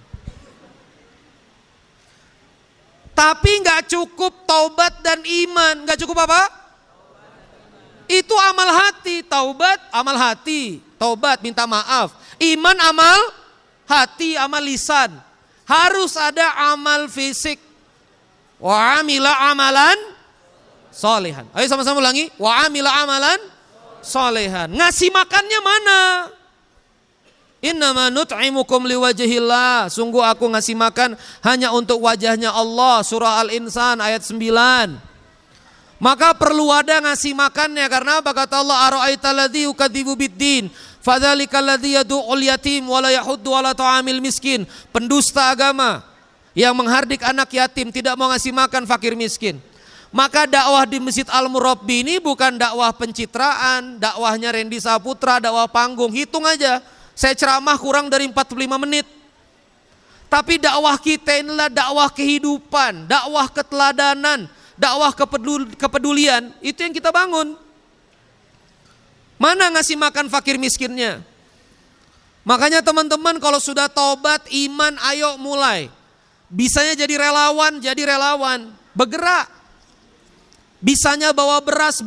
Tapi nggak cukup taubat dan iman, nggak cukup apa? Itu amal hati, taubat amal hati, taubat minta maaf, iman amal hati, amal lisan. Harus ada amal fisik. Wa amila amalan solehan. Ayo sama-sama ulangi. Wa amila amalan solehan. Ngasih makannya mana? Innama nut'imukum liwajhillah. Sungguh aku ngasih makan hanya untuk wajahnya Allah. Surah Al-Insan ayat 9. Maka perlu ada ngasih makannya. Karena apa kata Allah? Ara'aita alladzi yukadzibu biddin fadzalikal ladzi yad'ul yatim wa la yahuddu 'ala ta'amil miskin. Pendusta agama yang menghardik anak yatim, tidak mau ngasih makan fakir miskin. Maka dakwah di Masjid Al-Murabbi ini bukan dakwah pencitraan, dakwahnya Randy Saputra, dakwah panggung. Hitung aja, saya ceramah kurang dari 45 menit. Tapi dakwah kita inilah dakwah kehidupan, dakwah keteladanan, dakwah kepedulian. Itu yang kita bangun. Mana ngasih makan fakir miskinnya? Makanya teman-teman kalau sudah taubat, iman, ayo mulai. Bisanya jadi relawan, bergerak. Bisanya bawa beras.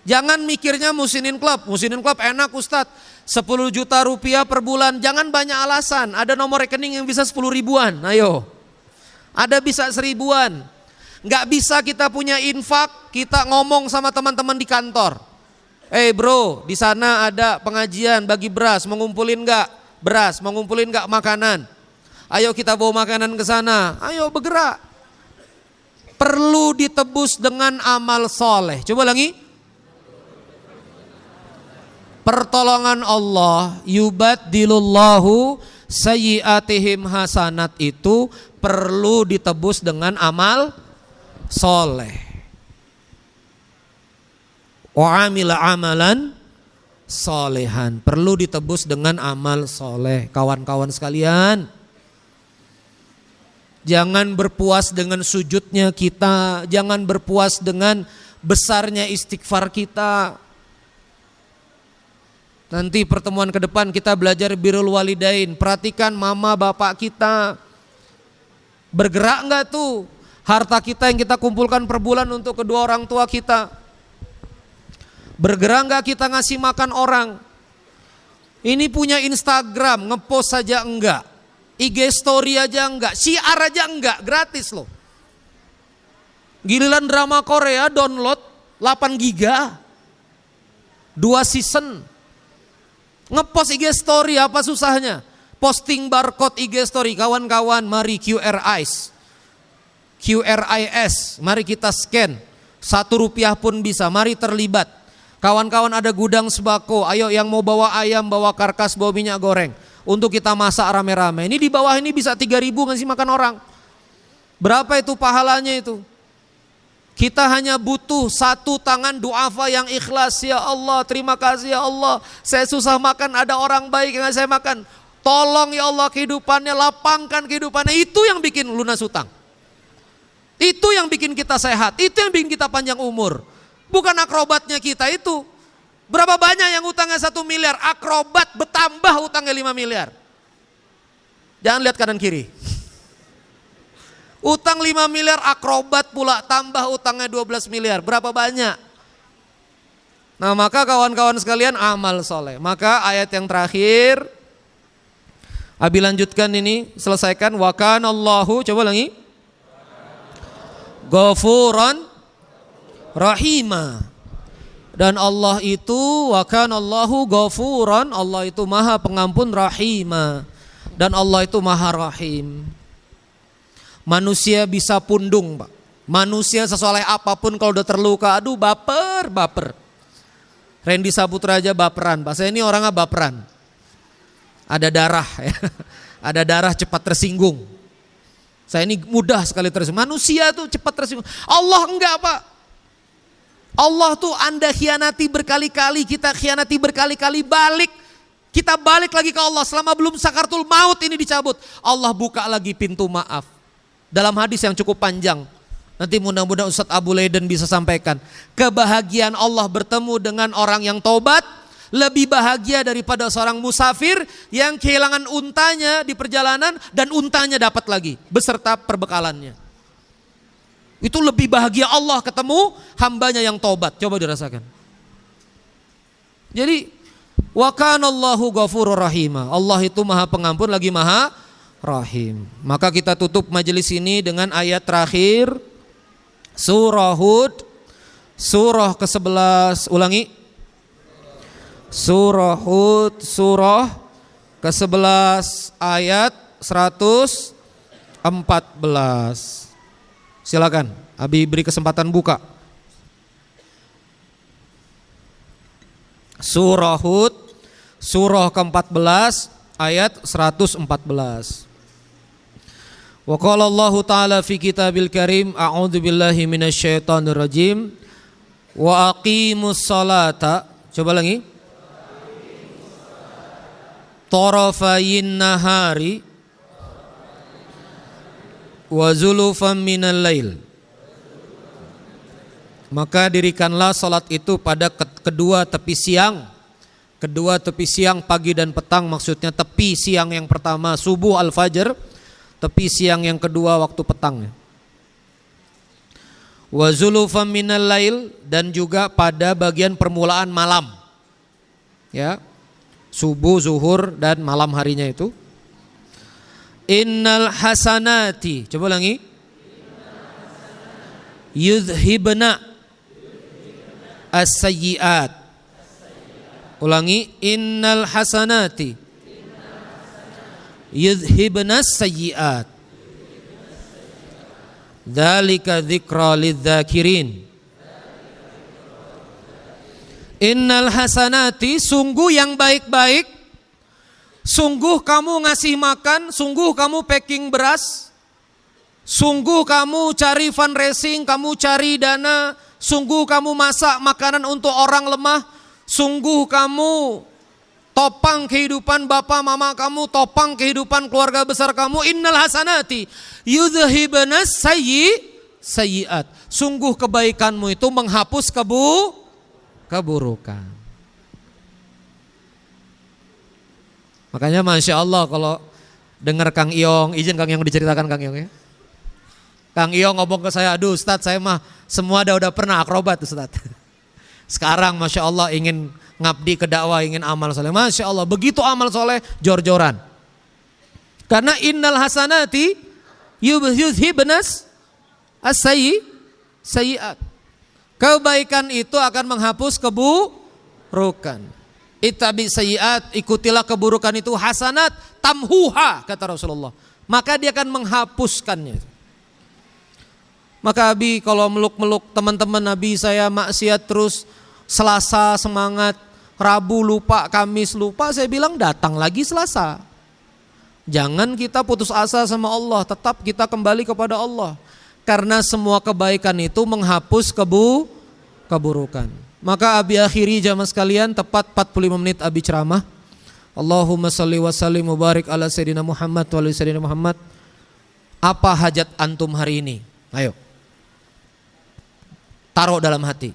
Jangan mikirnya Musinin Club enak Ustadz, 10 juta rupiah per bulan, jangan banyak alasan. Ada nomor rekening yang bisa 10 ribuan, ayo. Ada bisa 1000-an. Gak bisa kita punya infak, kita ngomong sama teman-teman di kantor. Bro, di sana ada pengajian bagi beras, mau ngumpulin gak beras, mau ngumpulin gak makanan? Ayo kita bawa makanan ke sana, ayo bergerak. Perlu ditebus dengan amal soleh. Coba lagi. Pertolongan Allah, yubaddilullahu sayyiatihim hasanat, itu perlu ditebus dengan amal soleh. Wa amila amalan solehan, perlu ditebus dengan amal soleh. Kawan-kawan sekalian, jangan berpuas dengan sujudnya kita, jangan berpuas dengan besarnya istighfar kita. Nanti pertemuan ke depan kita belajar birrul walidain. Perhatikan mama bapak kita. Bergerak enggak tuh harta kita yang kita kumpulkan per bulan untuk kedua orang tua kita? Bergerak enggak kita ngasih makan orang? Ini punya Instagram, ngepost saja enggak, IG story aja enggak, syiar aja enggak, gratis loh. Giliran drama Korea download 8 giga 2 season. Ngepost IG story apa susahnya? Posting barcode IG story, kawan-kawan mari QRIS, mari kita scan, 1 rupiah pun bisa, mari terlibat. Kawan-kawan ada gudang sembako, ayo yang mau bawa ayam, bawa karkas, bawa minyak goreng untuk kita masak rame-rame. Ini di bawah ini bisa 3.000 ngasih makan orang. Berapa itu pahalanya itu? Kita hanya butuh 1 tangan duafa yang ikhlas. Ya Allah, terima kasih ya Allah, saya susah makan, ada orang baik yang ngasih saya makan. Tolong ya Allah kehidupannya, lapangkan kehidupannya. Itu yang bikin lunas hutang. Itu yang bikin kita sehat, itu yang bikin kita panjang umur. Bukan akrobatnya kita itu. Berapa banyak yang utangnya 1 miliar, akrobat bertambah utangnya 5 miliar. Jangan lihat kanan kiri. Utang 5 miliar, akrobat pula tambah utangnya 12 miliar. Berapa banyak? Nah maka kawan-kawan sekalian, amal soleh. Maka ayat yang terakhir, Abi lanjutkan ini, selesaikan. Wa kanallahu, coba lagi. Ghafuran rahima. Dan Allah itu wa kanallahu ghafuran, Allah itu maha pengampun, rahima. Dan Allah itu maha rahim. Manusia bisa pundung, Pak. Manusia sesoleh apapun kalau udah terluka, aduh baper. Randy Saputra aja baperan, Pak. Saya ini orangnya baperan. Ada darah ya. Ada darah cepat tersinggung. Saya ini mudah sekali tersinggung. Manusia tuh cepat tersinggung. Allah enggak, Pak. Allah tuh Anda khianati berkali-kali, kita khianati berkali-kali, balik. Kita balik lagi ke Allah selama belum sakaratul maut ini dicabut. Allah buka lagi pintu maaf. Dalam hadis yang cukup panjang. Nanti mudah-mudahan Ustadz Abu Leiden bisa sampaikan. Kebahagiaan Allah bertemu dengan orang yang taubat lebih bahagia daripada seorang musafir yang kehilangan untanya di perjalanan dan untanya dapat lagi beserta perbekalannya. Itu lebih bahagia Allah ketemu hambanya yang taubat. Coba dirasakan. Jadi wa kanallahu ghafurur rahima. Allah itu maha pengampun lagi maha rahim. Maka kita tutup majelis ini dengan ayat terakhir surah Hud, surah ke-11. Ulangi. Surah Hud, surah ke-11 ayat 114. Silakan, Abi beri kesempatan buka. Surah Hud, surah ke-14 ayat 114. Wa qala Allah Ta'ala fi kitabil karim, a'udzu billahi minasyaitonir rajim. Wa aqimus salata. Coba lagi. Tarafayin nahari wa zulufan minal lail. Maka dirikanlah salat itu pada kedua tepi siang. Kedua tepi siang, pagi dan petang, maksudnya tepi siang yang pertama subuh al-fajr, tepi siang yang kedua waktu petang. Wa zulufan minal lail, dan juga pada bagian permulaan malam. Ya. Subuh, zuhur dan malam harinya itu. Innal hasanati, coba lagi. Yudhibna as-sayyi'at. Ulangi, innal hasanati yudhibna as-sayyi'at. Dzalika dzikra lidzakirin. Innal hasanati, sungguh yang baik-baik. Sungguh kamu ngasih makan, sungguh kamu packing beras, sungguh kamu cari fundraising, kamu cari dana, sungguh kamu masak makanan untuk orang lemah, sungguh kamu topang kehidupan bapak mama kamu, topang kehidupan keluarga besar kamu. Innal hasanati yudhibnas sayyi'at. Sungguh kebaikanmu itu menghapus keburukan. Makanya Masya Allah kalau dengar Kang Iong, izin Kang Iong diceritakan Kang Iong ya. Kang Iyo ngomong ke saya, aduh Ustadz saya mah semua udah pernah akrobat Ustadz. Sekarang Masya Allah ingin ngabdi ke dakwah, ingin amal soleh. Masya Allah begitu amal soleh jor-joran. Karena innal hasanati yudhibnas as-sayyi'at. Kebaikan itu akan menghapus keburukan. Ittabi sayyi'at, ikutilah keburukan itu, hasanat tamhuha kata Rasulullah. Maka dia akan menghapuskannya. Maka Abi kalau meluk-meluk teman-teman Abi, saya maksiat terus, Selasa semangat, Rabu lupa, Kamis lupa, saya bilang datang lagi Selasa. Jangan kita putus asa sama Allah, tetap kita kembali kepada Allah. Karena semua kebaikan itu menghapus keburukan. Maka Abi akhiri jamaah sekalian, tepat 45 menit Abi ceramah. Allahumma salli wa sallim wa barik ala Sayyidina Muhammad wa ala Sayyidina Muhammad. Apa hajat antum hari ini? Ayo. Taruh dalam hati.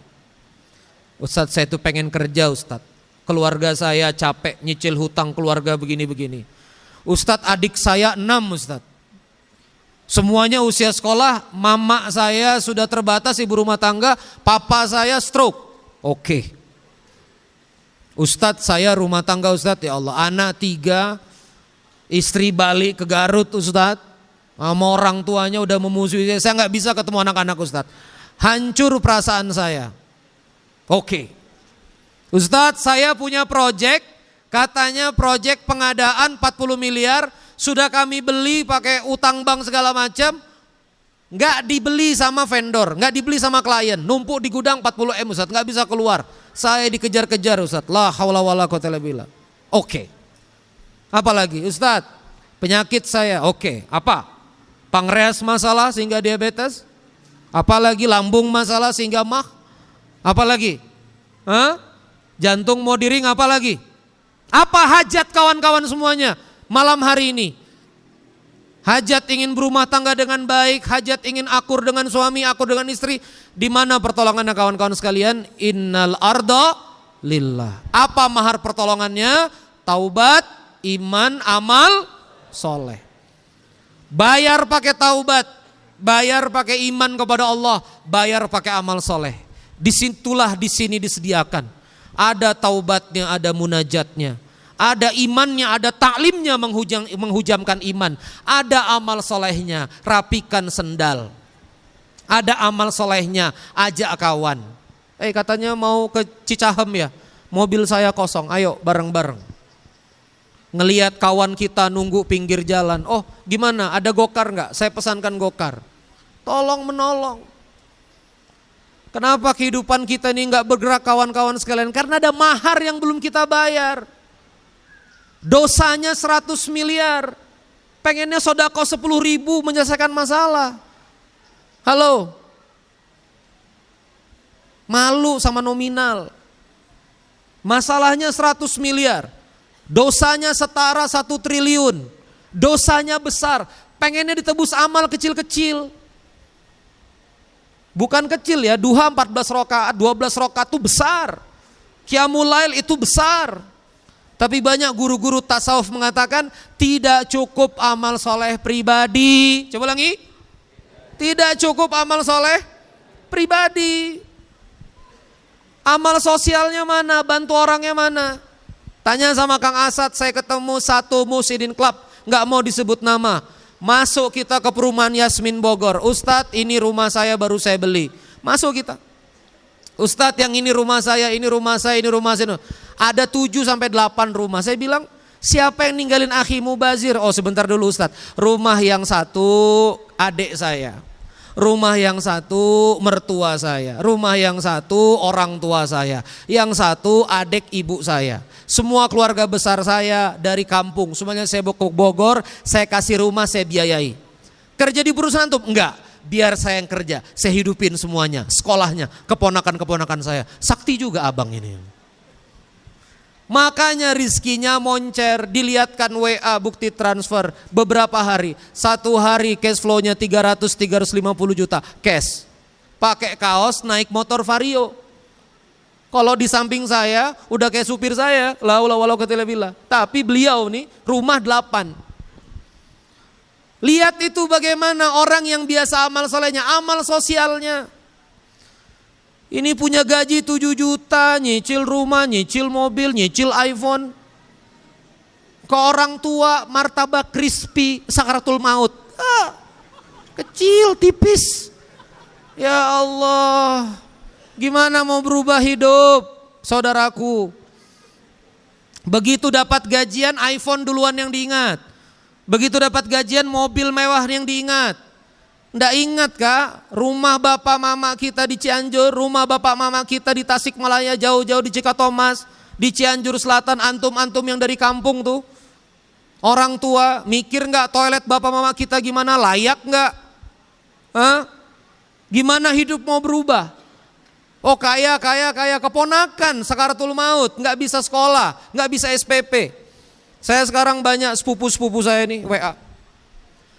Ustadz saya itu pengen kerja Ustadz. Keluarga saya capek nyicil hutang keluarga begini-begini. Ustadz adik saya 6 Ustadz. Semuanya usia sekolah, mama saya sudah terbatas ibu rumah tangga, papa saya stroke. Oke. Ustadz saya rumah tangga Ustadz, ya Allah, anak 3, istri balik ke Garut Ustadz. Sama orang tuanya udah memusuhi saya nggak bisa ketemu anak-anak Ustadz. Hancur perasaan saya. Oke. Ustadz saya punya proyek, katanya proyek pengadaan 40 miliar, sudah kami beli pakai utang bank segala macam, nggak dibeli sama vendor, nggak dibeli sama klien, numpuk di gudang 40 M Ustadz, nggak bisa keluar. Saya dikejar-kejar Ustadz, la haula wala quwwata illa billah. Oke. Apalagi Ustadz, penyakit saya, oke. Apa? Pankreas masalah sehingga diabetes? Apalagi lambung masalah sehingga mah? Apalagi? Jantung mau diring apalagi? Apa hajat kawan-kawan semuanya malam hari ini? Hajat ingin berumah tangga dengan baik, hajat ingin akur dengan suami, akur dengan istri. Di mana pertolongannya kawan-kawan sekalian? Innal arda lillah. Apa mahar pertolongannya? Taubat, iman, amal soleh. Bayar pakai taubat, bayar pakai iman kepada Allah, bayar pakai amal soleh. Disitulah di sini disediakan. Ada taubatnya, ada munajatnya, ada imannya, ada taklimnya menghujamkan iman, ada amal solehnya, rapikan sendal, ada amal solehnya, ajak kawan. Katanya mau ke Cicahem ya, mobil saya kosong, ayo bareng-bareng. Ngelihat kawan kita nunggu pinggir jalan, oh gimana, ada gokar nggak? Saya pesankan gokar. Tolong menolong. Kenapa kehidupan kita ini nggak bergerak kawan-kawan sekalian? Karena ada mahar yang belum kita bayar. Dosanya 100 miliar. Pengennya sodako 10.000 menyelesaikan masalah. Halo. Malu sama nominal. Masalahnya 100 miliar. Dosanya setara 1 triliun. Dosanya besar. Pengennya ditebus amal kecil-kecil. Bukan kecil ya, duha 14 rakaat, 12 rakaat itu besar. Qiyamul lail itu besar. Tapi banyak guru-guru tasawuf mengatakan tidak cukup amal soleh pribadi. Coba lagi. Tidak cukup amal soleh pribadi. Amal sosialnya mana? Bantu orangnya mana? Tanya sama Kang Asad, saya ketemu satu Muhyiddin Club, nggak mau disebut nama. Masuk kita ke perumahan Yasmin Bogor. Ustadz ini rumah saya baru saya beli. Masuk kita. Ustadz yang ini rumah saya, ini rumah saya, ini rumah saya. Ada 7-8 rumah. Saya bilang siapa yang ninggalin akhi mubazir? Oh sebentar dulu Ustadz. Rumah yang satu adik saya. Rumah yang satu mertua saya. Rumah yang satu orang tua saya. Yang satu adik ibu saya. Semua keluarga besar saya dari kampung, semuanya saya bawa ke Bogor, saya kasih rumah, saya biayai. Kerja di perusahaan tuh? Enggak, biar saya yang kerja, saya hidupin semuanya, sekolahnya, keponakan-keponakan saya. Sakti juga abang ini. Makanya rizkinya moncer, dilihatkan WA bukti transfer beberapa hari. Satu hari cash flow-nya 300-350 juta cash. Pakai kaos, naik motor Vario. Kalau di samping saya udah kayak supir saya, la haula wala quwwata illa billah. Tapi beliau nih rumah 8. Lihat itu bagaimana orang yang biasa amal solehnya, amal sosialnya. Ini punya gaji 7 juta, nyicil rumah, nyicil mobil, nyicil iPhone. Ke orang tua martabak crispy, sakaratul maut. Kecil, tipis. Ya Allah, gimana mau berubah hidup, saudaraku? Begitu dapat gajian, iPhone duluan yang diingat. Begitu dapat gajian, mobil mewah yang diingat. Nggak ingat kak, rumah bapak mama kita di Cianjur, rumah bapak mama kita di Tasikmalaya, jauh-jauh di Cikatomas, di Cianjur Selatan, antum-antum yang dari kampung tuh. Orang tua mikir nggak toilet bapak mama kita gimana, layak nggak? Gimana hidup mau berubah? Oh kaya keponakan sakaratul maut, nggak bisa sekolah, nggak bisa SPP. Saya sekarang banyak sepupu-sepupu saya nih WA.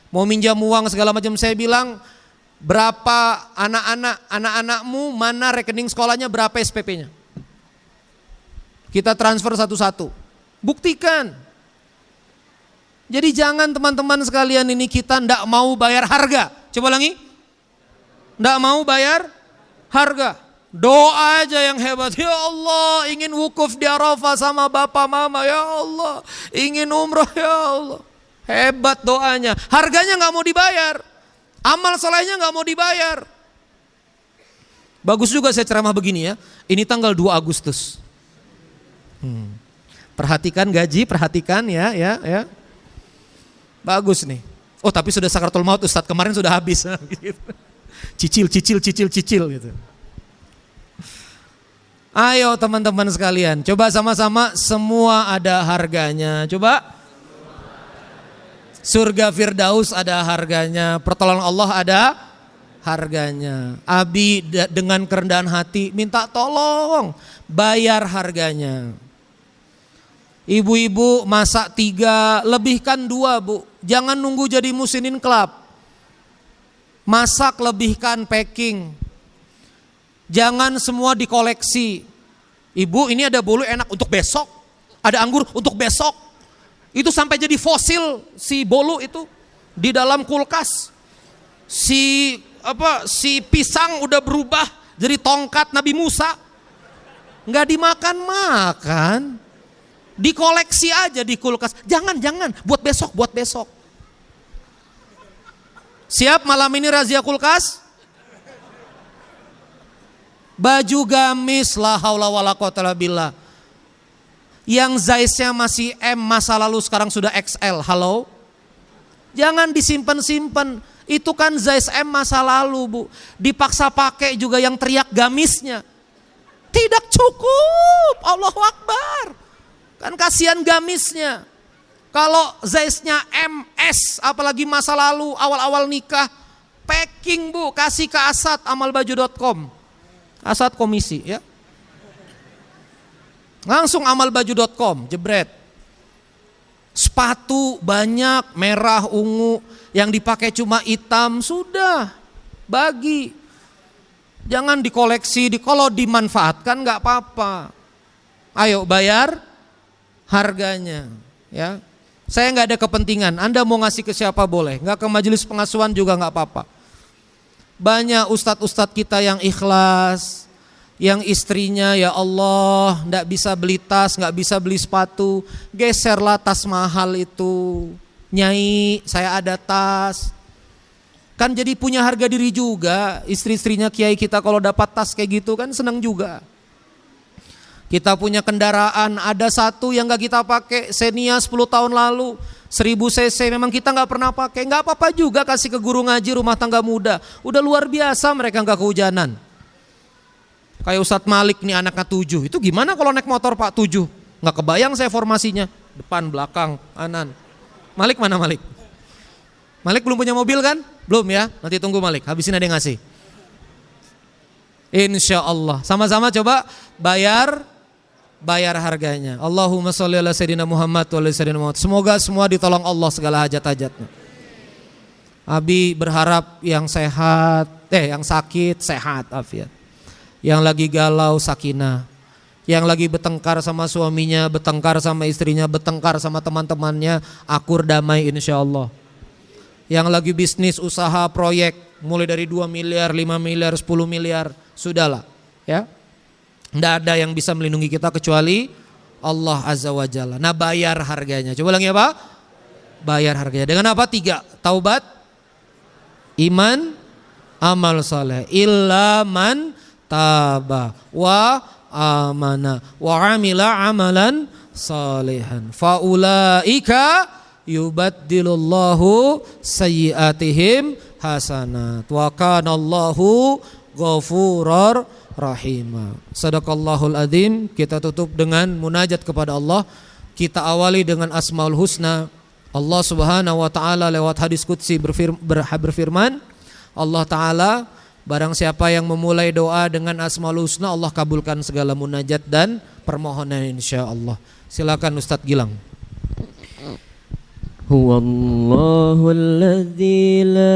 Mau minjam uang segala macam, saya bilang berapa anak-anakmu, mana rekening sekolahnya, berapa SPP-nya. Kita transfer satu-satu. Buktikan. Jadi jangan teman-teman sekalian ini kita ndak mau bayar harga. Coba lagi. Ndak mau bayar harga. Doa aja yang hebat. Ya Allah, ingin wukuf di Arafah sama bapak mama. Ya Allah, ingin umroh. Ya Allah, hebat doanya. Harganya nggak mau dibayar, amal solehnya nggak mau dibayar. Bagus juga saya ceramah begini ya. Ini tanggal 2 Agustus. Perhatikan gaji, perhatikan ya. Bagus nih. Oh tapi sudah sakaratul maut Ustadz, kemarin sudah habis. Cicil gitu. Ayo teman-teman sekalian, coba sama-sama, semua ada harganya. Coba. Surga Firdaus ada harganya, pertolongan Allah ada harganya. Abi dengan kerendahan hati minta tolong, bayar harganya. Ibu-ibu masak 3, lebihkan 2 bu. Jangan nunggu jadi musinin club. Masak lebihkan packing. Jangan semua dikoleksi. Ibu ini ada bolu enak untuk besok, ada anggur untuk besok. Itu sampai jadi fosil si bolu itu di dalam kulkas. Si pisang udah berubah jadi tongkat Nabi Musa. Nggak dimakan-makan. Dikoleksi aja di kulkas. Jangan buat besok. Siap malam ini razia kulkas? Baju gamis la haula wala quwata illa billah. Yang size-nya masih M masa lalu sekarang sudah XL. Halo? Jangan disimpan-simpan. Itu kan size M masa lalu bu. Dipaksa pakai juga yang teriak gamisnya. Tidak cukup. Allahu Akbar. Kan kasihan gamisnya. Kalau size-nya MS apalagi masa lalu awal-awal nikah. Packing bu. Kasih ke Asad amalbaju.com. Asad komisi ya. Langsung amalbaju.com jebret. Sepatu banyak merah ungu, yang dipakai cuma hitam, sudah bagi. Jangan dikoleksi, kalau dimanfaatkan nggak apa-apa. Ayo bayar harganya ya. Saya nggak ada kepentingan, Anda mau ngasih ke siapa boleh, nggak ke majelis pengasuhan juga nggak apa-apa. Banyak ustadz-ustadz kita yang ikhlas, yang istrinya ya Allah nggak bisa beli tas, nggak bisa beli sepatu, geserlah tas mahal itu. Nyai, saya ada tas. Kan jadi punya harga diri juga. Istri-istrinya kiai kita kalau dapat tas kayak gitu kan senang juga. Kita punya kendaraan, ada satu yang gak kita pakai, Xenia 10 tahun lalu, 1000 cc, memang kita gak pernah pakai. Gak apa-apa juga kasih ke guru ngaji rumah tangga muda. Udah luar biasa mereka gak kehujanan. Kayak Ustadz Malik nih anaknya 7, itu gimana kalau naik motor Pak 7? Gak kebayang saya formasinya, depan, belakang, kanan. Malik mana Malik? Malik belum punya mobil kan? Belum ya, nanti tunggu Malik, habisin ada yang ngasih. Insya Allah, sama-sama coba bayar harganya. Allahumma sholli ala sayyidina Muhammad wa ala sayyidina Muhammad. Semoga semua ditolong Allah segala hajat-hajatnya. Abi berharap yang sehat, yang sakit sehat afiat. Yang lagi galau sakinah. Yang lagi bertengkar sama suaminya, bertengkar sama istrinya, bertengkar sama teman-temannya, akur damai insya Allah. yang lagi bisnis, usaha, proyek mulai dari 2 miliar, 5 miliar, 10 miliar, sudahlah ya. Tidak ada yang bisa melindungi kita kecuali Allah Azza wa Jalla. Nah, bayar harganya. Coba ulangi apa? Bayar harganya. Dengan apa? 3. Taubat, iman, amal saleh. Illa man taba wa amana wa amila amalan salihan faulaika yubaddilullahu sayyiatihim hasanat wa kanallahu ghafurur rahima. Sadaqallahul adzim. Kita tutup dengan munajat kepada Allah. Kita awali dengan Asmaul Husna. Allah Subhanahu wa taala lewat hadis qudsi berfirman, Allah taala, barang siapa yang memulai doa dengan Asmaul Husna, Allah kabulkan segala munajat dan permohonan insyaallah. Silakan Ustadz Gilang. Huwallahul ladzi la